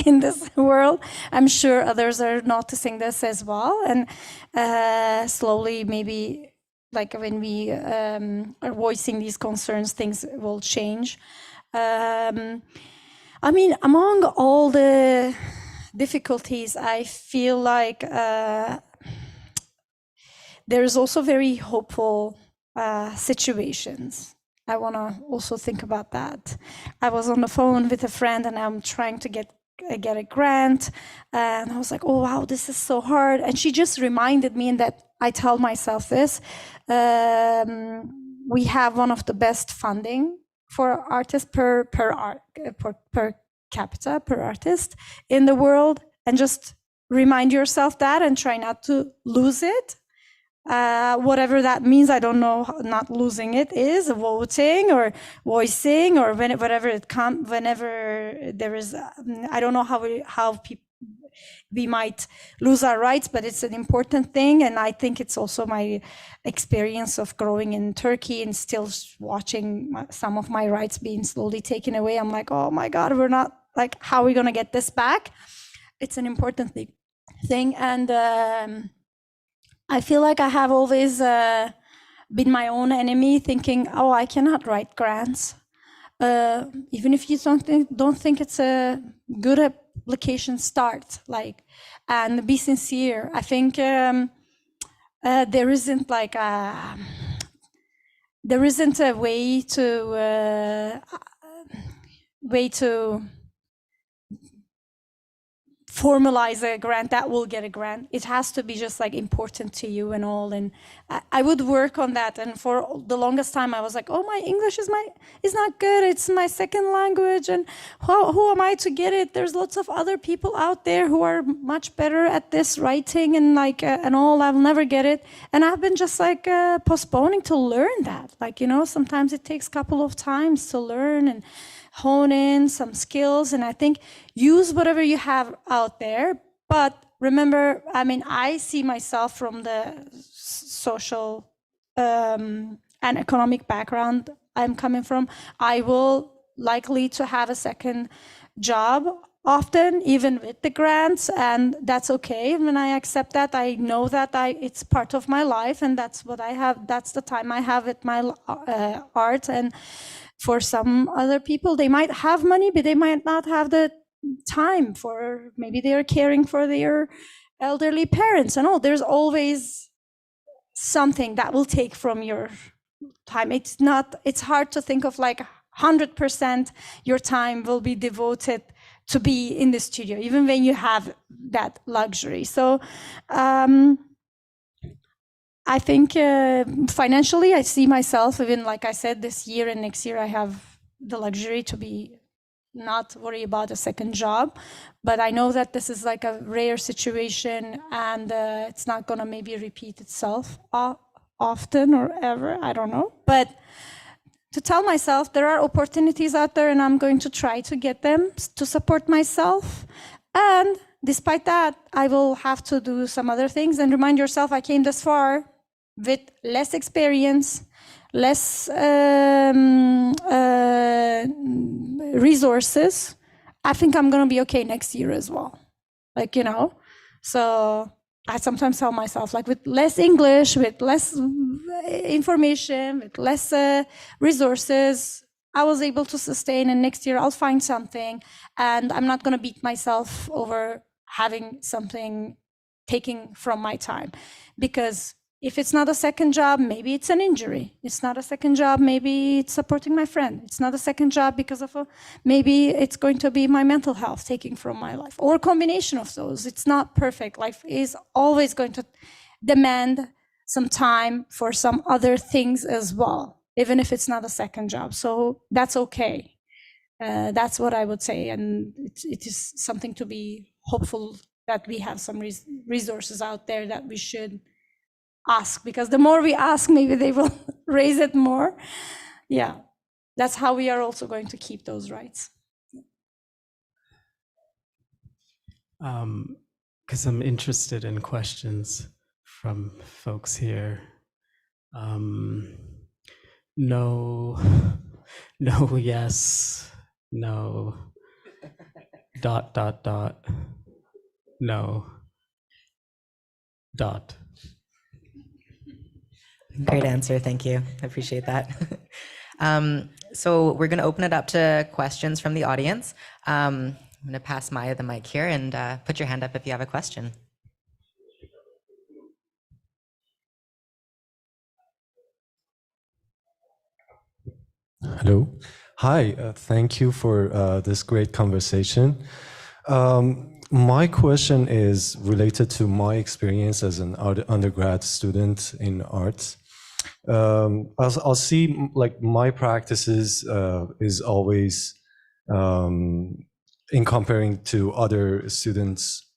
in this world. I'm sure others are noticing this as well. And slowly, maybe like when we are voicing these concerns, things will change. I mean, among all the difficulties, I feel like there is also very hopeful situations. I want to also think about that. I was on the phone with a friend and I'm trying to get a grant, and I was like, oh wow, this is so hard. And she just reminded me, and that I tell myself this, we have one of the best funding for artists per capita, per artist in the world, and just remind yourself that and try not to lose it. Whatever that means, I don't know. Not losing it is voting or voicing or whenever it comes. Whenever there is, I don't know how we might lose our rights, but it's an important thing. And I think it's also my experience of growing in Turkey and still watching some of my rights being slowly taken away. I'm like, oh my God, we're not like, how are we gonna get this back? It's an important thing, and. I feel like I have always been my own enemy, thinking, "Oh, I cannot write grants, even if you don't think it's a good application. Start and be sincere." I think there isn't a way to formalize a grant that will get a grant. It has to be just like important to you and all. And I would work on that. And for the longest time, I was like, "Oh, my English is not good. It's my second language. And who am I to get it? There's lots of other people out there who are much better at this writing and and all. I'll never get it." And I've been just postponing to learn that. Sometimes it takes a couple of times to learn and hone in some skills, and I think use whatever you have out there. But remember, I mean, I see myself from the social and economic background I'm coming from. I will likely to have a second job often, even with the grants, and that's okay. When I accept that, I know that it's part of my life, and that's what I have. That's the time I have with my art. And for some other people, they might have money, but they might not have the time for, maybe they're caring for their elderly parents and all. There's always something that will take from your time. It's hard to think of 100% your time will be devoted to be in the studio, even when you have that luxury. So I think financially, I see myself, even like I said, this year and next year, I have the luxury to be not worry about a second job. But I know that this is like a rare situation, and it's not gonna maybe repeat itself often or ever, I don't know. But to tell myself there are opportunities out there and I'm going to try to get them to support myself. And despite that, I will have to do some other things and remind yourself I came this far with less experience, less resources. I think I'm going to be okay next year as well. Like, you know, so I sometimes tell myself, like, with less English, with less information, with less resources, I was able to sustain, and next year I'll find something, and I'm not going to beat myself over having something taking from my time. Because if it's not a second job, maybe it's an injury. It's not a second job, maybe it's supporting my friend. It's not a second job because of maybe it's going to be my mental health taking from my life, or a combination of those. It's not perfect. Life is always going to demand some time for some other things as well, even if it's not a second job. So that's okay. That's what I would say. And it is something to be hopeful that we have some resources out there that we should ask, because the more we ask, maybe they will raise it more. Yeah, that's how we are also going to keep those rights. Because I'm interested in questions from folks here. No, yes, no, ... no, ... Great answer, thank you. I appreciate that. So we're going to open it up to questions from the audience. I'm going to pass Maya the mic here, and put your hand up if you have a question. Hello. Hi, thank you for this great conversation. My question is related to my experience as an undergrad student in arts. I'll see, like, my practices is always in comparing to other students,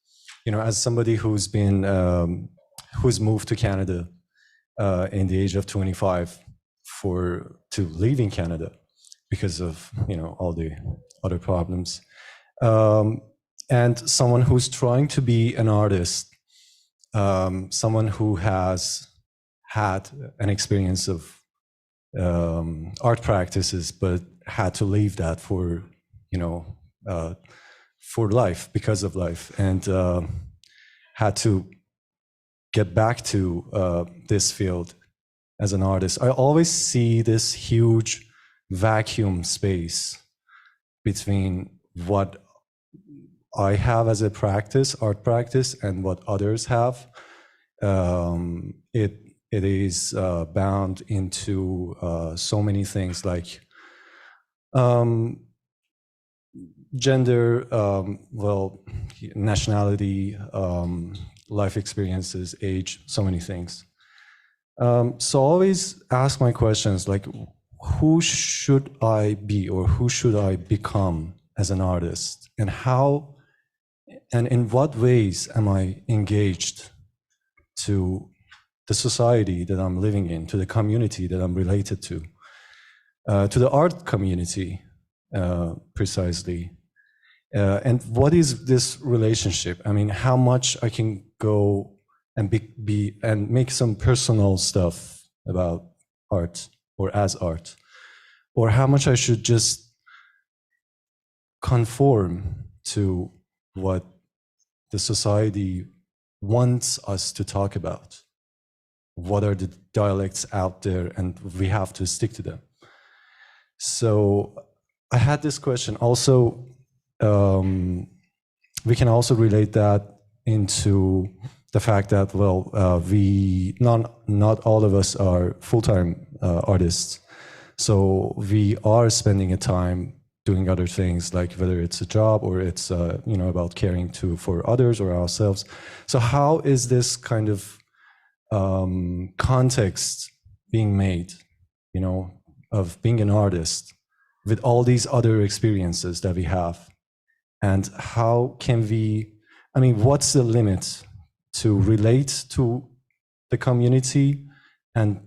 you know, as somebody who's been who's moved to Canada in the age of 25 to leaving Canada because of, you know, all the other problems, and someone who's trying to be an artist, someone who has had an experience of art practices but had to leave that for, you know, for life, because of life, and had to get back to this field as an artist. I always see this huge vacuum space between what I have as a practice, art practice, and what others have. It is bound into so many things, like gender, well, nationality, life experiences, age, so many things. So I always ask my questions, like, who should I be, or who should I become as an artist, and how and in what ways am I engaged to the society that I'm living in, to the community that I'm related to the art community, precisely. And what is this relationship? I mean, how much I can go and be and make some personal stuff about art, or as art, or how much I should just conform to what the society wants us to talk about. What are the dialects out there, and we have to stick to them. So I had this question. Also, we can also relate that into the fact that, well, not all of us are full-time artists. So we are spending a time doing other things, like whether it's a job or it's about caring for others or ourselves. So how is this kind of context being made, of being an artist with all these other experiences that we have? And how can what's the limit to relate to the community, and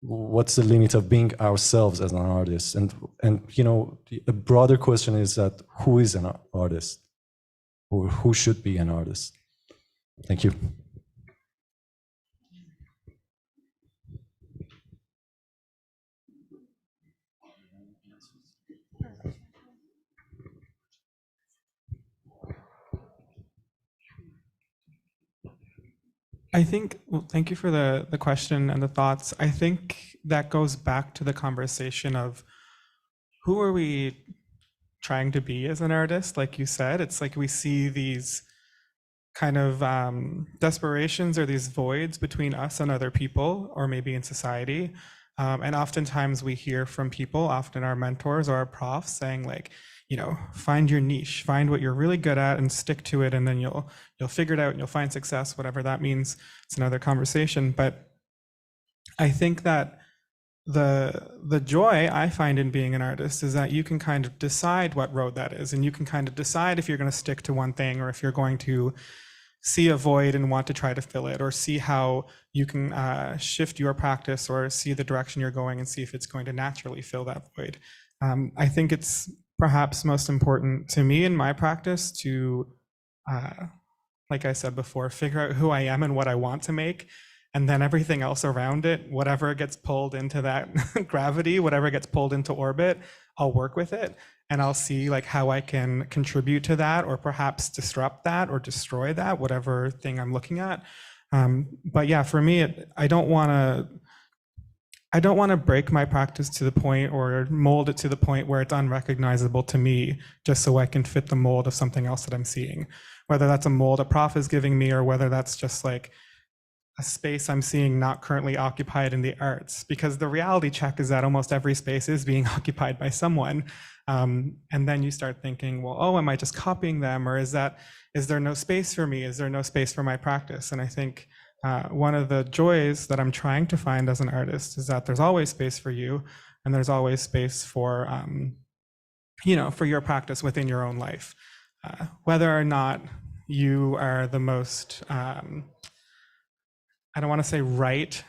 what's the limit of being ourselves as an artist? And a broader question is that who is an artist, or who should be an artist? Thank you. I think, well, thank you for the question and the thoughts. I think that goes back to the conversation of who are we trying to be as an artist? Like you said, it's like we see these kind of desperations or these voids between us and other people, or maybe in society. And oftentimes we hear from people, often our mentors or our profs, saying like, find your niche, find what you're really good at and stick to it, and then you'll figure it out and you'll find success, whatever that means. It's another conversation. But I think that the joy I find in being an artist is that you can kind of decide what road that is, and you can kind of decide if you're going to stick to one thing, or if you're going to see a void and want to try to fill it, or see how you can shift your practice, or see the direction you're going and see if it's going to naturally fill that void. I think it's perhaps most important to me in my practice to, like I said before, figure out who I am and what I want to make, and then everything else around it, whatever gets pulled into that gravity, whatever gets pulled into orbit, I'll work with it, and I'll see like how I can contribute to that, or perhaps disrupt that or destroy that, whatever thing I'm looking at. But yeah, for me, I don't want to break my practice to the point, or mold it to the point where it's unrecognizable to me, just so I can fit the mold of something else that I'm seeing. Whether that's a mold a prof is giving me, or whether that's just like a space I'm seeing not currently occupied in the arts. Because the reality check is that almost every space is being occupied by someone. And then you start thinking, well, oh, am I just copying them? Or is there no space for me? Is there no space for my practice? And I think one of the joys that I'm trying to find as an artist is that there's always space for you, and there's always space for, for your practice within your own life. Whether or not you are the most, I don't want to say right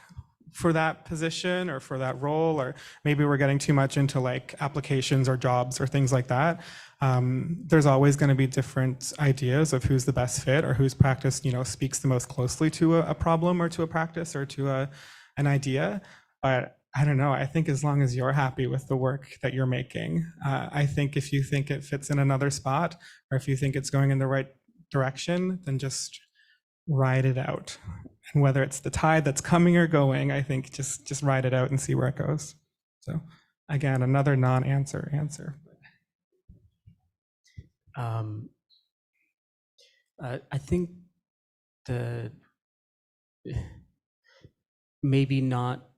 for that position or for that role, or maybe we're getting too much into like applications or jobs or things like that. There's always going to be different ideas of who's the best fit, or whose practice, speaks the most closely to a problem or to a practice or to an idea. But I don't know, I think as long as you're happy with the work that you're making, I think if you think it fits in another spot, or if you think it's going in the right direction, then just ride it out. And whether it's the tide that's coming or going, I think just ride it out and see where it goes. So again, another non-answer answer. I think maybe not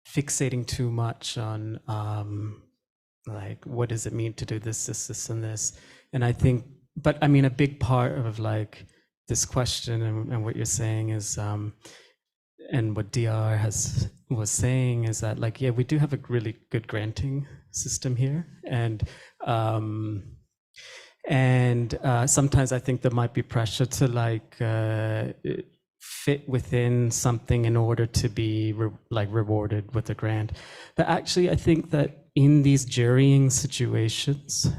fixating too much on like what does it mean to do this, and this. And I think, but I mean, a big part of like this question and what you're saying is, and what DR was saying is that like, yeah, we do have a really good granting system here, and sometimes I think there might be pressure to like fit within something in order to be rewarded with a grant. But actually, I think that in these jurying situations,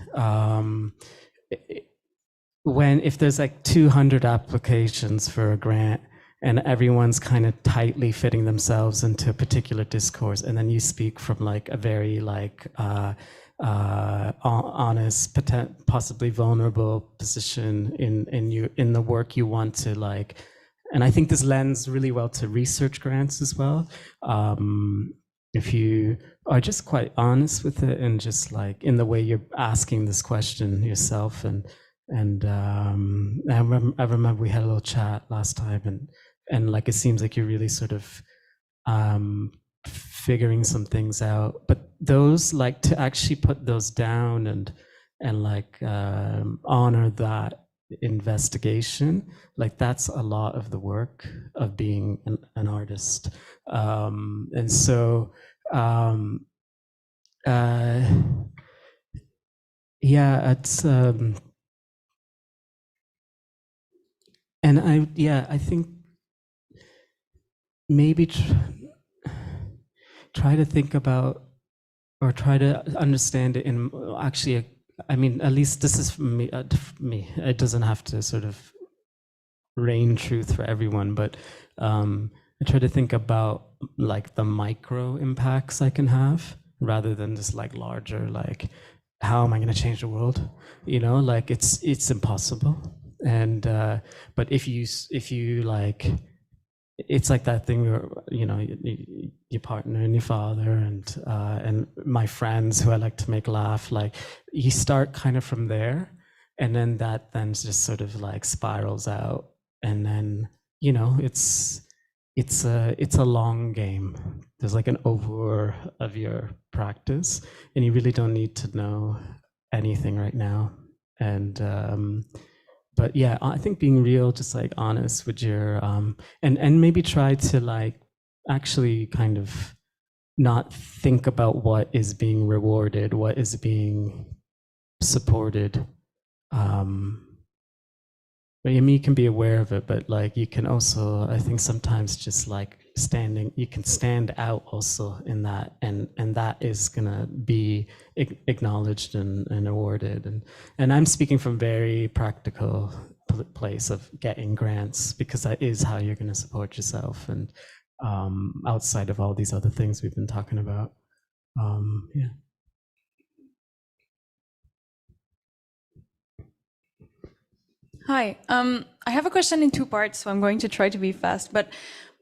if there's like 200 applications for a grant, and everyone's kind of tightly fitting themselves into a particular discourse, and then you speak from like a very like honest, possibly vulnerable position in the work you want to like. And I think this lends really well to research grants as well. If you are just quite honest with it, and just like in the way you're asking this question yourself, and I remember we had a little chat last time, and like it seems like you're really sort of figuring some things out, but those, like, to actually put those down and like honor that investigation, like that's a lot of the work of being an artist. And so yeah, it's and I think maybe try to think about, or try to understand it in actually, I mean, at least this is for me, it doesn't have to sort of reign truth for everyone, but I try to think about like the micro impacts I can have rather than just like larger, like how am I going to change the world? You know, like it's impossible. And but if you like, it's like that thing where, you know, your partner and your father and my friends who I like to make laugh, like you start kind of from there, and then that then just sort of like spirals out, and then, you know, it's a long game. There's like an over of your practice, and you really don't need to know anything right now. And but yeah, I think being real, just like honest with your and maybe try to like actually kind of not think about what is being rewarded, what is being supported. I mean, you can be aware of it, but like you can also, I think sometimes just like you can stand out also in that, and that is gonna be acknowledged and awarded. And I'm speaking from very practical place of getting grants, because that is how you're gonna support yourself, and outside of all these other things we've been talking about. Yeah. Hi, I have a question in two parts, so I'm going to try to be fast. But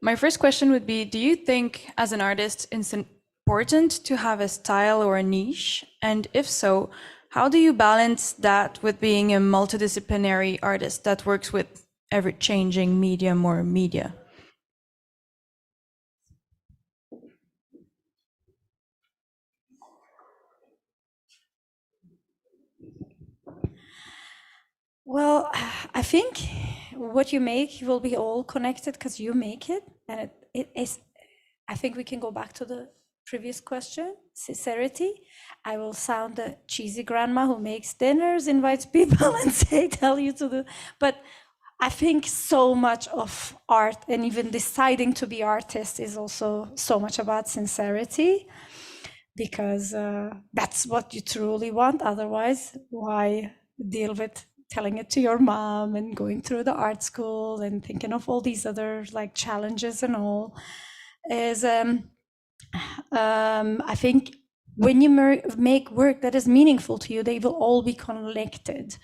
my first question would be, do you think as an artist it's important to have a style or a niche? And if so, how do you balance that with being a multidisciplinary artist that works with ever-changing medium or media? Well, I think what you make will be all connected because you make it. And it is, I think we can go back to the previous question, sincerity. I will sound the cheesy grandma who makes dinners, invites people and tell you to do, but I think so much of art and even deciding to be artist is also so much about sincerity, because that's what you truly want. Otherwise, why deal with telling it to your mom and going through the art school and thinking of all these other like challenges and all? Is I think when you make work that is meaningful to you, they will all be connected.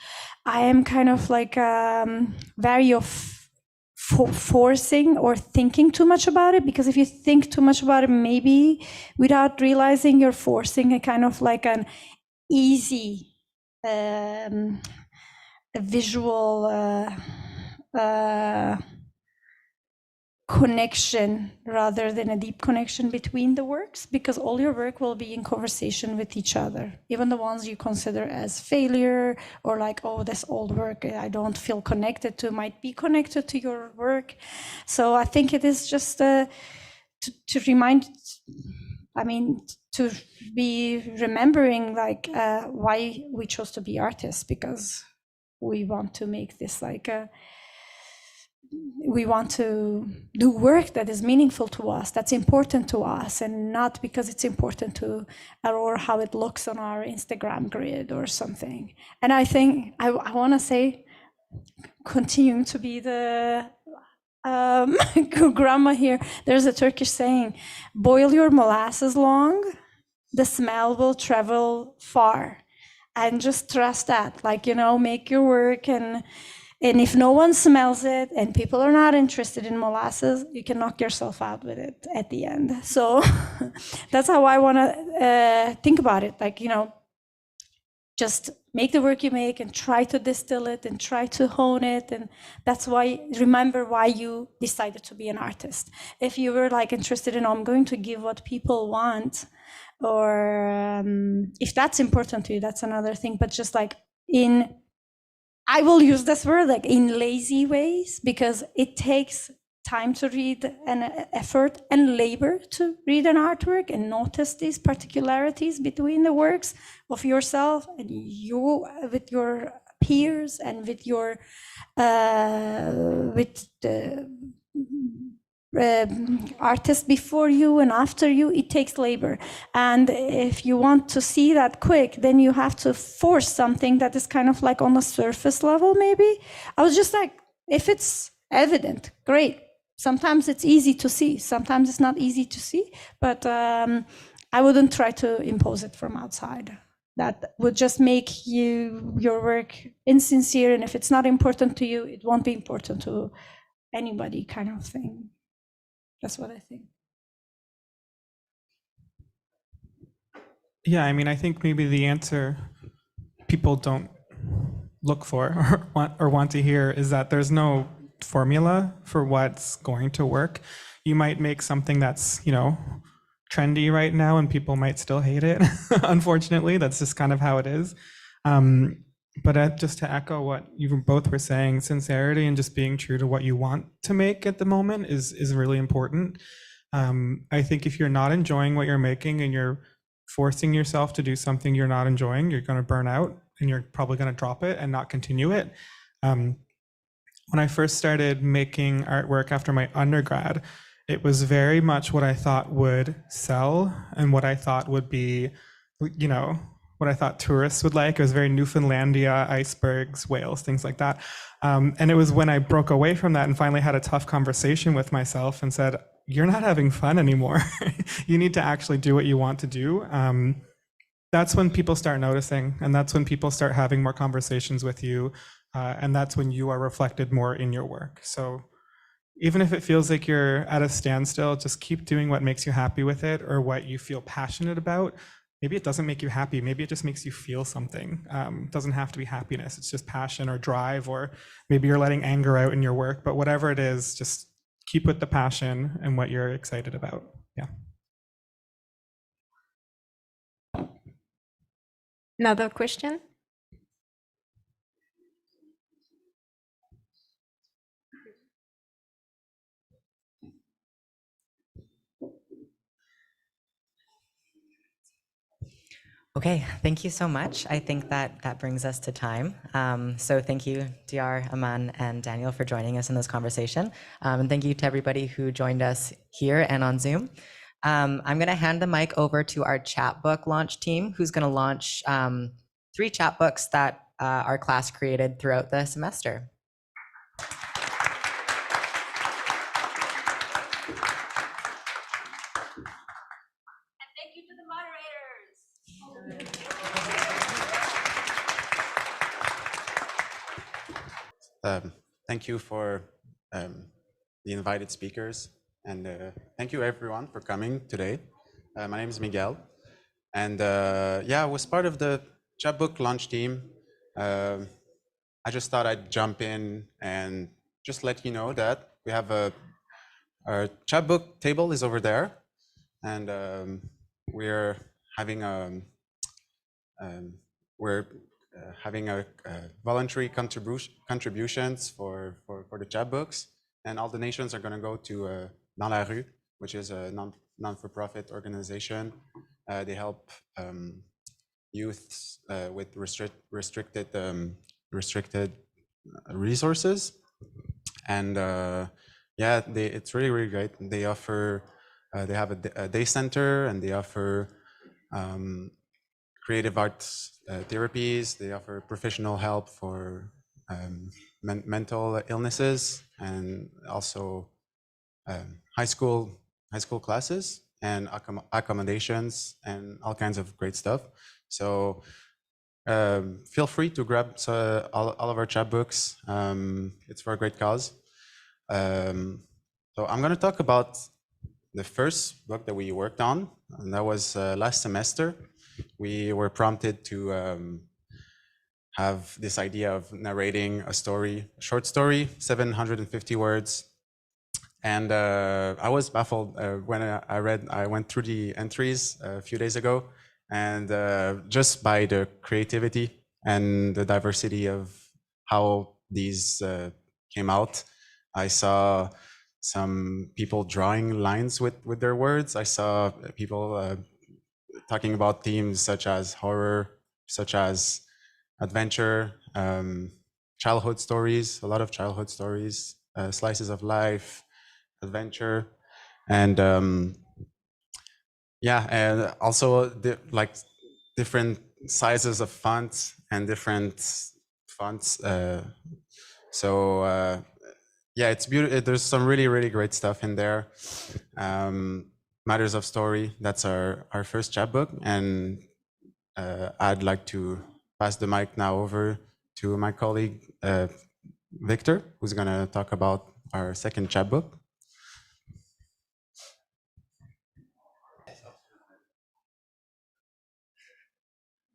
I am kind of like very of forcing or thinking too much about it, because if you think too much about it, maybe without realizing you're forcing a kind of like an easy a visual connection rather than a deep connection between the works, because all your work will be in conversation with each other, even the ones you consider as failure or like, oh, this old work I don't feel connected to might be connected to your work. So I think it is just to remind, I mean, to be remembering like why we chose to be artists, because we want to make this like we want to do work that is meaningful to us, that's important to us, and not because it's important to or how it looks on our Instagram grid or something. And I think I want to say, continuing to be the grandma here, there's a Turkish saying, boil your molasses long, the smell will travel far. And just trust that, like, you know, make your work, and if no one smells it and people are not interested in molasses, you can knock yourself out with it at the end. So that's how I want to think about it. Like, you know, just make the work you make and try to distill it and try to hone it. And that's why, remember why you decided to be an artist. If you were like interested in, I'm going to give what people want, or if that's important to you, that's another thing. But just like I will use this word like in lazy ways, because it takes time to read and effort and labor to read an artwork and notice these particularities between the works of yourself and you with your peers and with your with the artists before you and after you. It takes labor, and if you want to see that quick, then you have to force something that is kind of like on the surface level. Maybe I was just like, if it's evident, great. Sometimes it's easy to see, sometimes it's not easy to see, but I wouldn't try to impose it from outside. That would just make your work insincere, and if it's not important to you, it won't be important to anybody, kind of thing. That's what I think. Yeah, I mean, I think maybe the answer people don't look for or want to hear is that there's no formula for what's going to work. You might make something that's, trendy right now and people might still hate it. Unfortunately, that's just kind of how it is. But just to echo what you both were saying, sincerity and just being true to what you want to make at the moment is really important. I think if you're not enjoying what you're making and you're forcing yourself to do something you're not enjoying, you're going to burn out and you're probably going to drop it and not continue it. When I first started making artwork after my undergrad, it was very much what I thought would sell and what I thought would be, what I thought tourists would like. It was very Newfoundlandia, icebergs, whales, things like that. And it was when I broke away from that and finally had a tough conversation with myself and said, you're not having fun anymore. You need to actually do what you want to do. That's when people start noticing, and that's when people start having more conversations with you. And that's when you are reflected more in your work. So even if it feels like you're at a standstill, just keep doing what makes you happy with it or what you feel passionate about. Maybe it doesn't make you happy. Maybe it just makes you feel something. It doesn't have to be happiness. It's just passion or drive, or maybe you're letting anger out in your work. But whatever it is, just keep with the passion and what you're excited about. Yeah. Another question? Okay, thank you so much. I think that brings us to time. So thank you, Dionne, Aman, and Daniel for joining us in this conversation. And thank you to everybody who joined us here and on Zoom. I'm going to hand the mic over to our Chapbook Launch team, who's going to launch 3 chapbooks that our class created throughout the semester. Thank you for the invited speakers, and thank you everyone for coming today. My name is Miguel, and I was part of the Chapbook Launch team. I just thought I'd jump in and just let you know that we have our chapbook table is over there, and we're having a voluntary contributions for the chapbooks, and all donations are going to go to Dans la Rue, which is a non-for-profit organization. They help youths with restricted resources, and it's really great. They offer they have a day center, and they offer creative arts therapies. They offer professional help for mental illnesses, and also high school classes and accommodations and all kinds of great stuff. So feel free to grab all of our chapbooks. It's for a great cause. So I'm going to talk about the first book that we worked on, and that was last semester. We were prompted to have this idea of narrating a story, a short story, 750 words. And I was baffled when I went through the entries a few days ago, and just by the creativity and the diversity of how these came out. I saw some people drawing lines with their words. I saw people talking about themes such as horror, such as adventure, childhood stories, a lot of childhood stories, slices of life, adventure, and yeah, and also different sizes of fonts and different fonts. Yeah, it's beautiful. There's some really great stuff in there. Matters of Story, that's our first chapbook, and I'd like to pass the mic now over to my colleague Victor, who's going to talk about our second chapbook.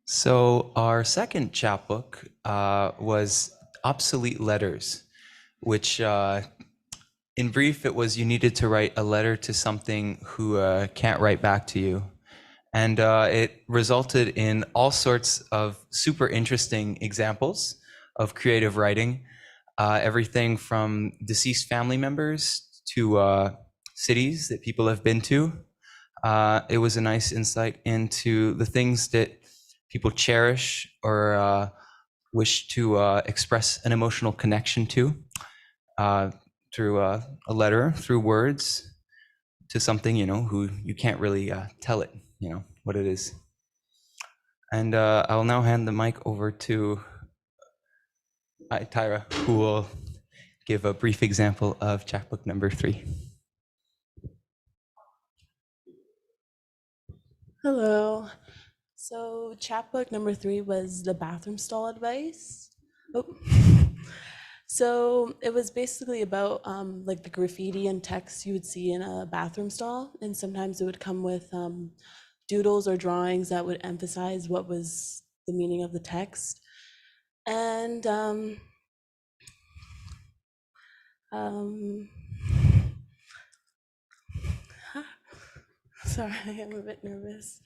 So our second chapbook was Obsolete Letters, which in brief, it was you needed to write a letter to something who can't write back to you. And it resulted in all sorts of super interesting examples of creative writing, everything from deceased family members to cities that people have been to. It was a nice insight into the things that people cherish or wish to express an emotional connection to through a letter, through words, to something, who you can't really tell it, what it is. And I'll now hand the mic over to Tyra, who will give a brief example of chapbook number 3. Hello. So chapbook number 3 was the bathroom stall advice. Oh. So it was basically about like the graffiti and text you would see in a bathroom stall, and sometimes it would come with doodles or drawings that would emphasize what was the meaning of the text. And sorry, I'm a bit nervous.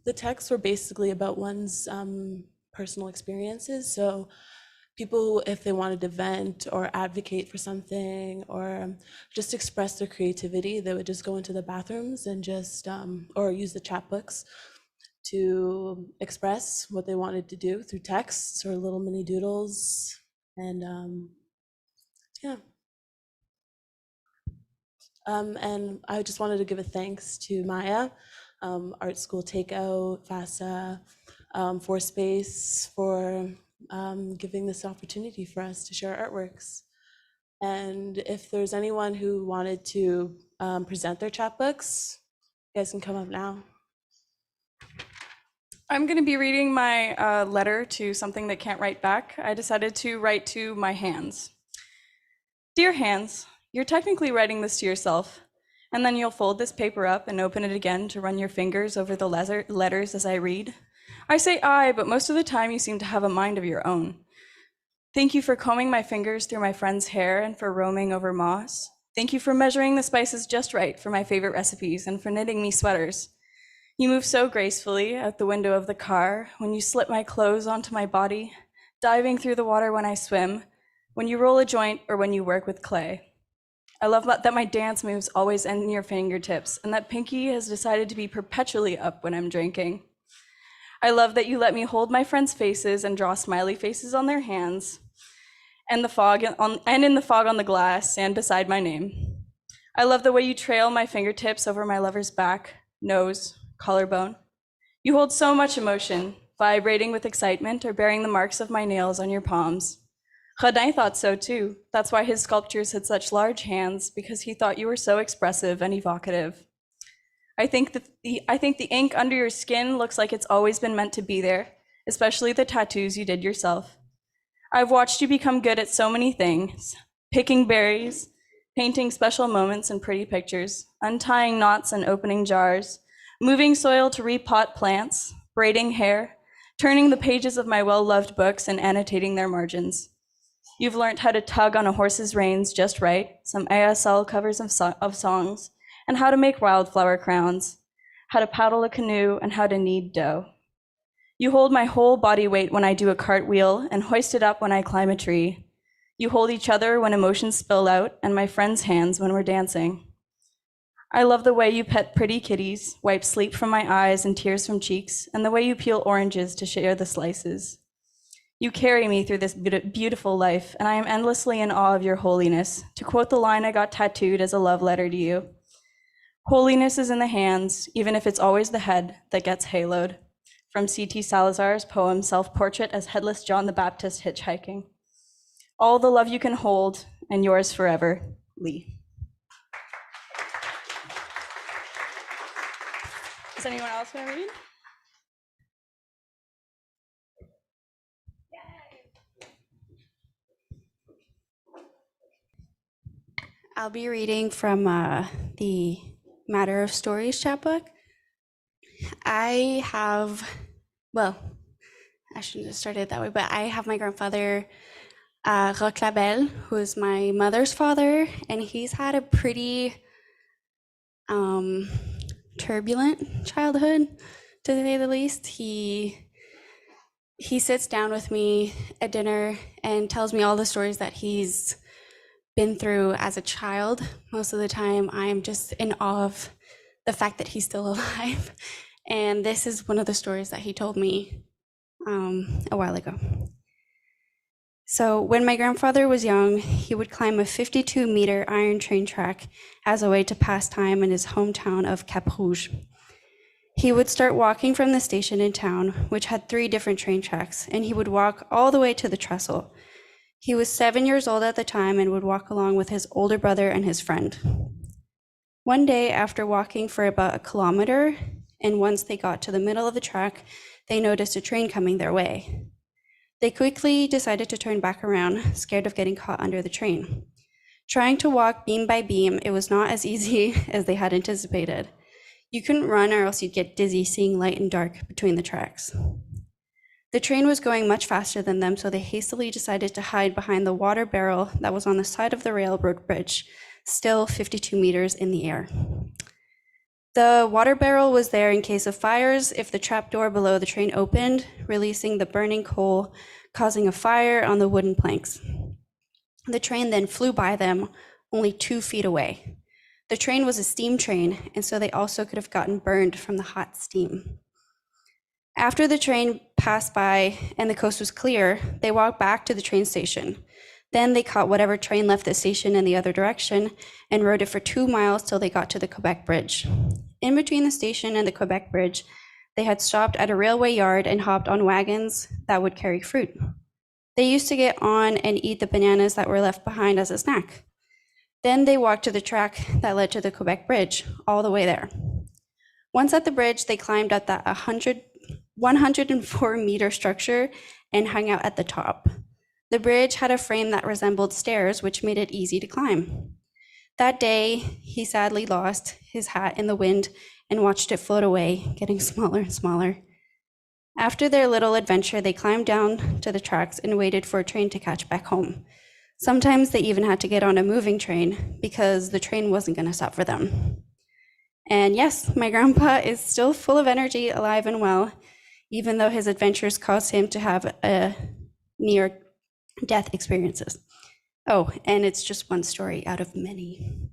The texts were basically about one's personal experiences. So people, if they wanted to vent or advocate for something or just express their creativity, they would just go into the bathrooms and just, or use the chapbooks to express what they wanted to do through texts or little mini doodles. And yeah. And I just wanted to give a thanks to Maya, Art School Takeout, FASA, for Space, for giving this opportunity for us to share artworks. And if there's anyone who wanted to present their chapbooks, you guys can come up now. I'm going to be reading my letter to something that can't write back. I decided to write to my hands. Dear hands, you're technically writing this to yourself, and then you'll fold this paper up and open it again to run your fingers over the letters as I read. I say I, but most of the time you seem to have a mind of your own. Thank you for combing my fingers through my friend's hair and for roaming over moss. Thank you for measuring the spices just right for my favorite recipes and for knitting me sweaters. You move so gracefully out the window of the car when you slip my clothes onto my body, diving through the water when I swim, when you roll a joint or when you work with clay. I love that my dance moves always end in your fingertips and that Pinky has decided to be perpetually up when I'm drinking. I love that you let me hold my friends' faces and draw smiley faces on their hands and in the fog on the glass and beside my name. I love the way you trail my fingertips over my lover's back, nose, collarbone. You hold so much emotion, vibrating with excitement or bearing the marks of my nails on your palms. Rodin thought so too. That's why his sculptures had such large hands, because he thought you were so expressive and evocative. I think the ink under your skin looks like it's always been meant to be there, especially the tattoos you did yourself. I've watched you become good at so many things, picking berries, painting special moments and pretty pictures, untying knots and opening jars, moving soil to repot plants, braiding hair, turning the pages of my well-loved books and annotating their margins. You've learned how to tug on a horse's reins just right, some ASL covers of songs, and how to make wildflower crowns, how to paddle a canoe, and how to knead dough. You hold my whole body weight when I do a cartwheel and hoist it up when I climb a tree. You hold each other when emotions spill out and my friends' hands when we're dancing. I love the way you pet pretty kitties, wipe sleep from my eyes and tears from cheeks, and the way you peel oranges to share the slices. You carry me through this beautiful life, and I am endlessly in awe of your holiness, to quote the line I got tattooed as a love letter to you. Holiness is in the hands, even if it's always the head that gets haloed. From C.T. Salazar's poem Self-Portrait as Headless John the Baptist Hitchhiking. All the love you can hold, and yours forever, Lee. Does anyone else want to read? I'll be reading from the Matter of Stories chapbook. I shouldn't have started that way, but I have my grandfather, Roch Labelle, who is my mother's father, and he's had a pretty turbulent childhood, to say the least. He sits down with me at dinner and tells me all the stories that he's been through as a child. Most of the time, I'm just in awe of the fact that he's still alive. And this is one of the stories that he told me a while ago. So when my grandfather was young, he would climb a 52-meter iron train track as a way to pass time in his hometown of Cap Rouge. He would start walking from the station in town, which had 3 different train tracks, and he would walk all the way to the trestle. He was 7 years old at the time and would walk along with his older brother and his friend. One day, after walking for about a kilometer, and once they got to the middle of the track, they noticed a train coming their way. They quickly decided to turn back around, scared of getting caught under the train. Trying to walk beam by beam, it was not as easy as they had anticipated. You couldn't run or else you'd get dizzy seeing light and dark between the tracks. The train was going much faster than them, so they hastily decided to hide behind the water barrel that was on the side of the railroad bridge, still 52 meters in the air. The water barrel was there in case of fires if the trapdoor below the train opened, releasing the burning coal, causing a fire on the wooden planks. The train then flew by them, only 2 feet away. The train was a steam train, and so they also could have gotten burned from the hot steam. After the train passed by and the coast was clear, they walked back to the train station. Then they caught whatever train left the station in the other direction and rode it for 2 miles till they got to the Quebec Bridge. In between the station and the Quebec Bridge, they had stopped at a railway yard and hopped on wagons that would carry fruit. They used to get on and eat the bananas that were left behind as a snack. Then they walked to the track that led to the Quebec Bridge, all the way there. Once at the bridge, they climbed up that 104-meter structure and hung out at the top. The bridge had a frame that resembled stairs, which made it easy to climb. That day, he sadly lost his hat in the wind and watched it float away, getting smaller and smaller. After their little adventure, they climbed down to the tracks and waited for a train to catch back home. Sometimes they even had to get on a moving train because the train wasn't going to stop for them. And yes, my grandpa is still full of energy, alive and well, even though his adventures caused him to have near-death experiences. Oh, and it's just one story out of many.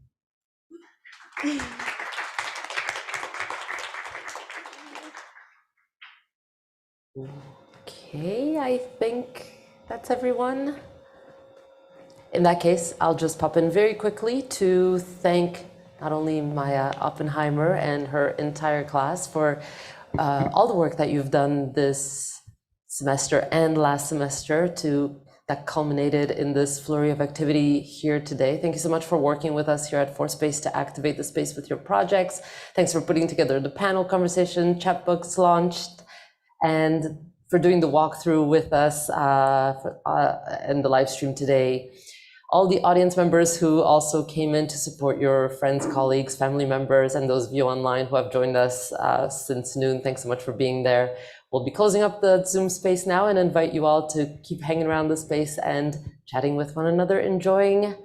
Okay, I think that's everyone. In that case, I'll just pop in very quickly to thank not only Maya Oppenheimer and her entire class for all the work that you've done this semester and last semester that culminated in this flurry of activity here today. Thank you so much for working with us here at ForSpace to activate the space with your projects. Thanks for putting together the panel conversation, Chapbooks launched, and for doing the walkthrough with us and the live stream today. All the audience members who also came in to support your friends, colleagues, family members, and those of you online who have joined us since noon, thanks so much for being there. We'll be closing up the Zoom space now and invite you all to keep hanging around the space and chatting with one another, enjoying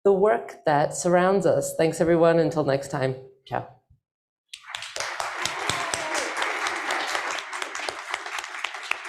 the work that surrounds us. Thanks everyone, until next time, ciao.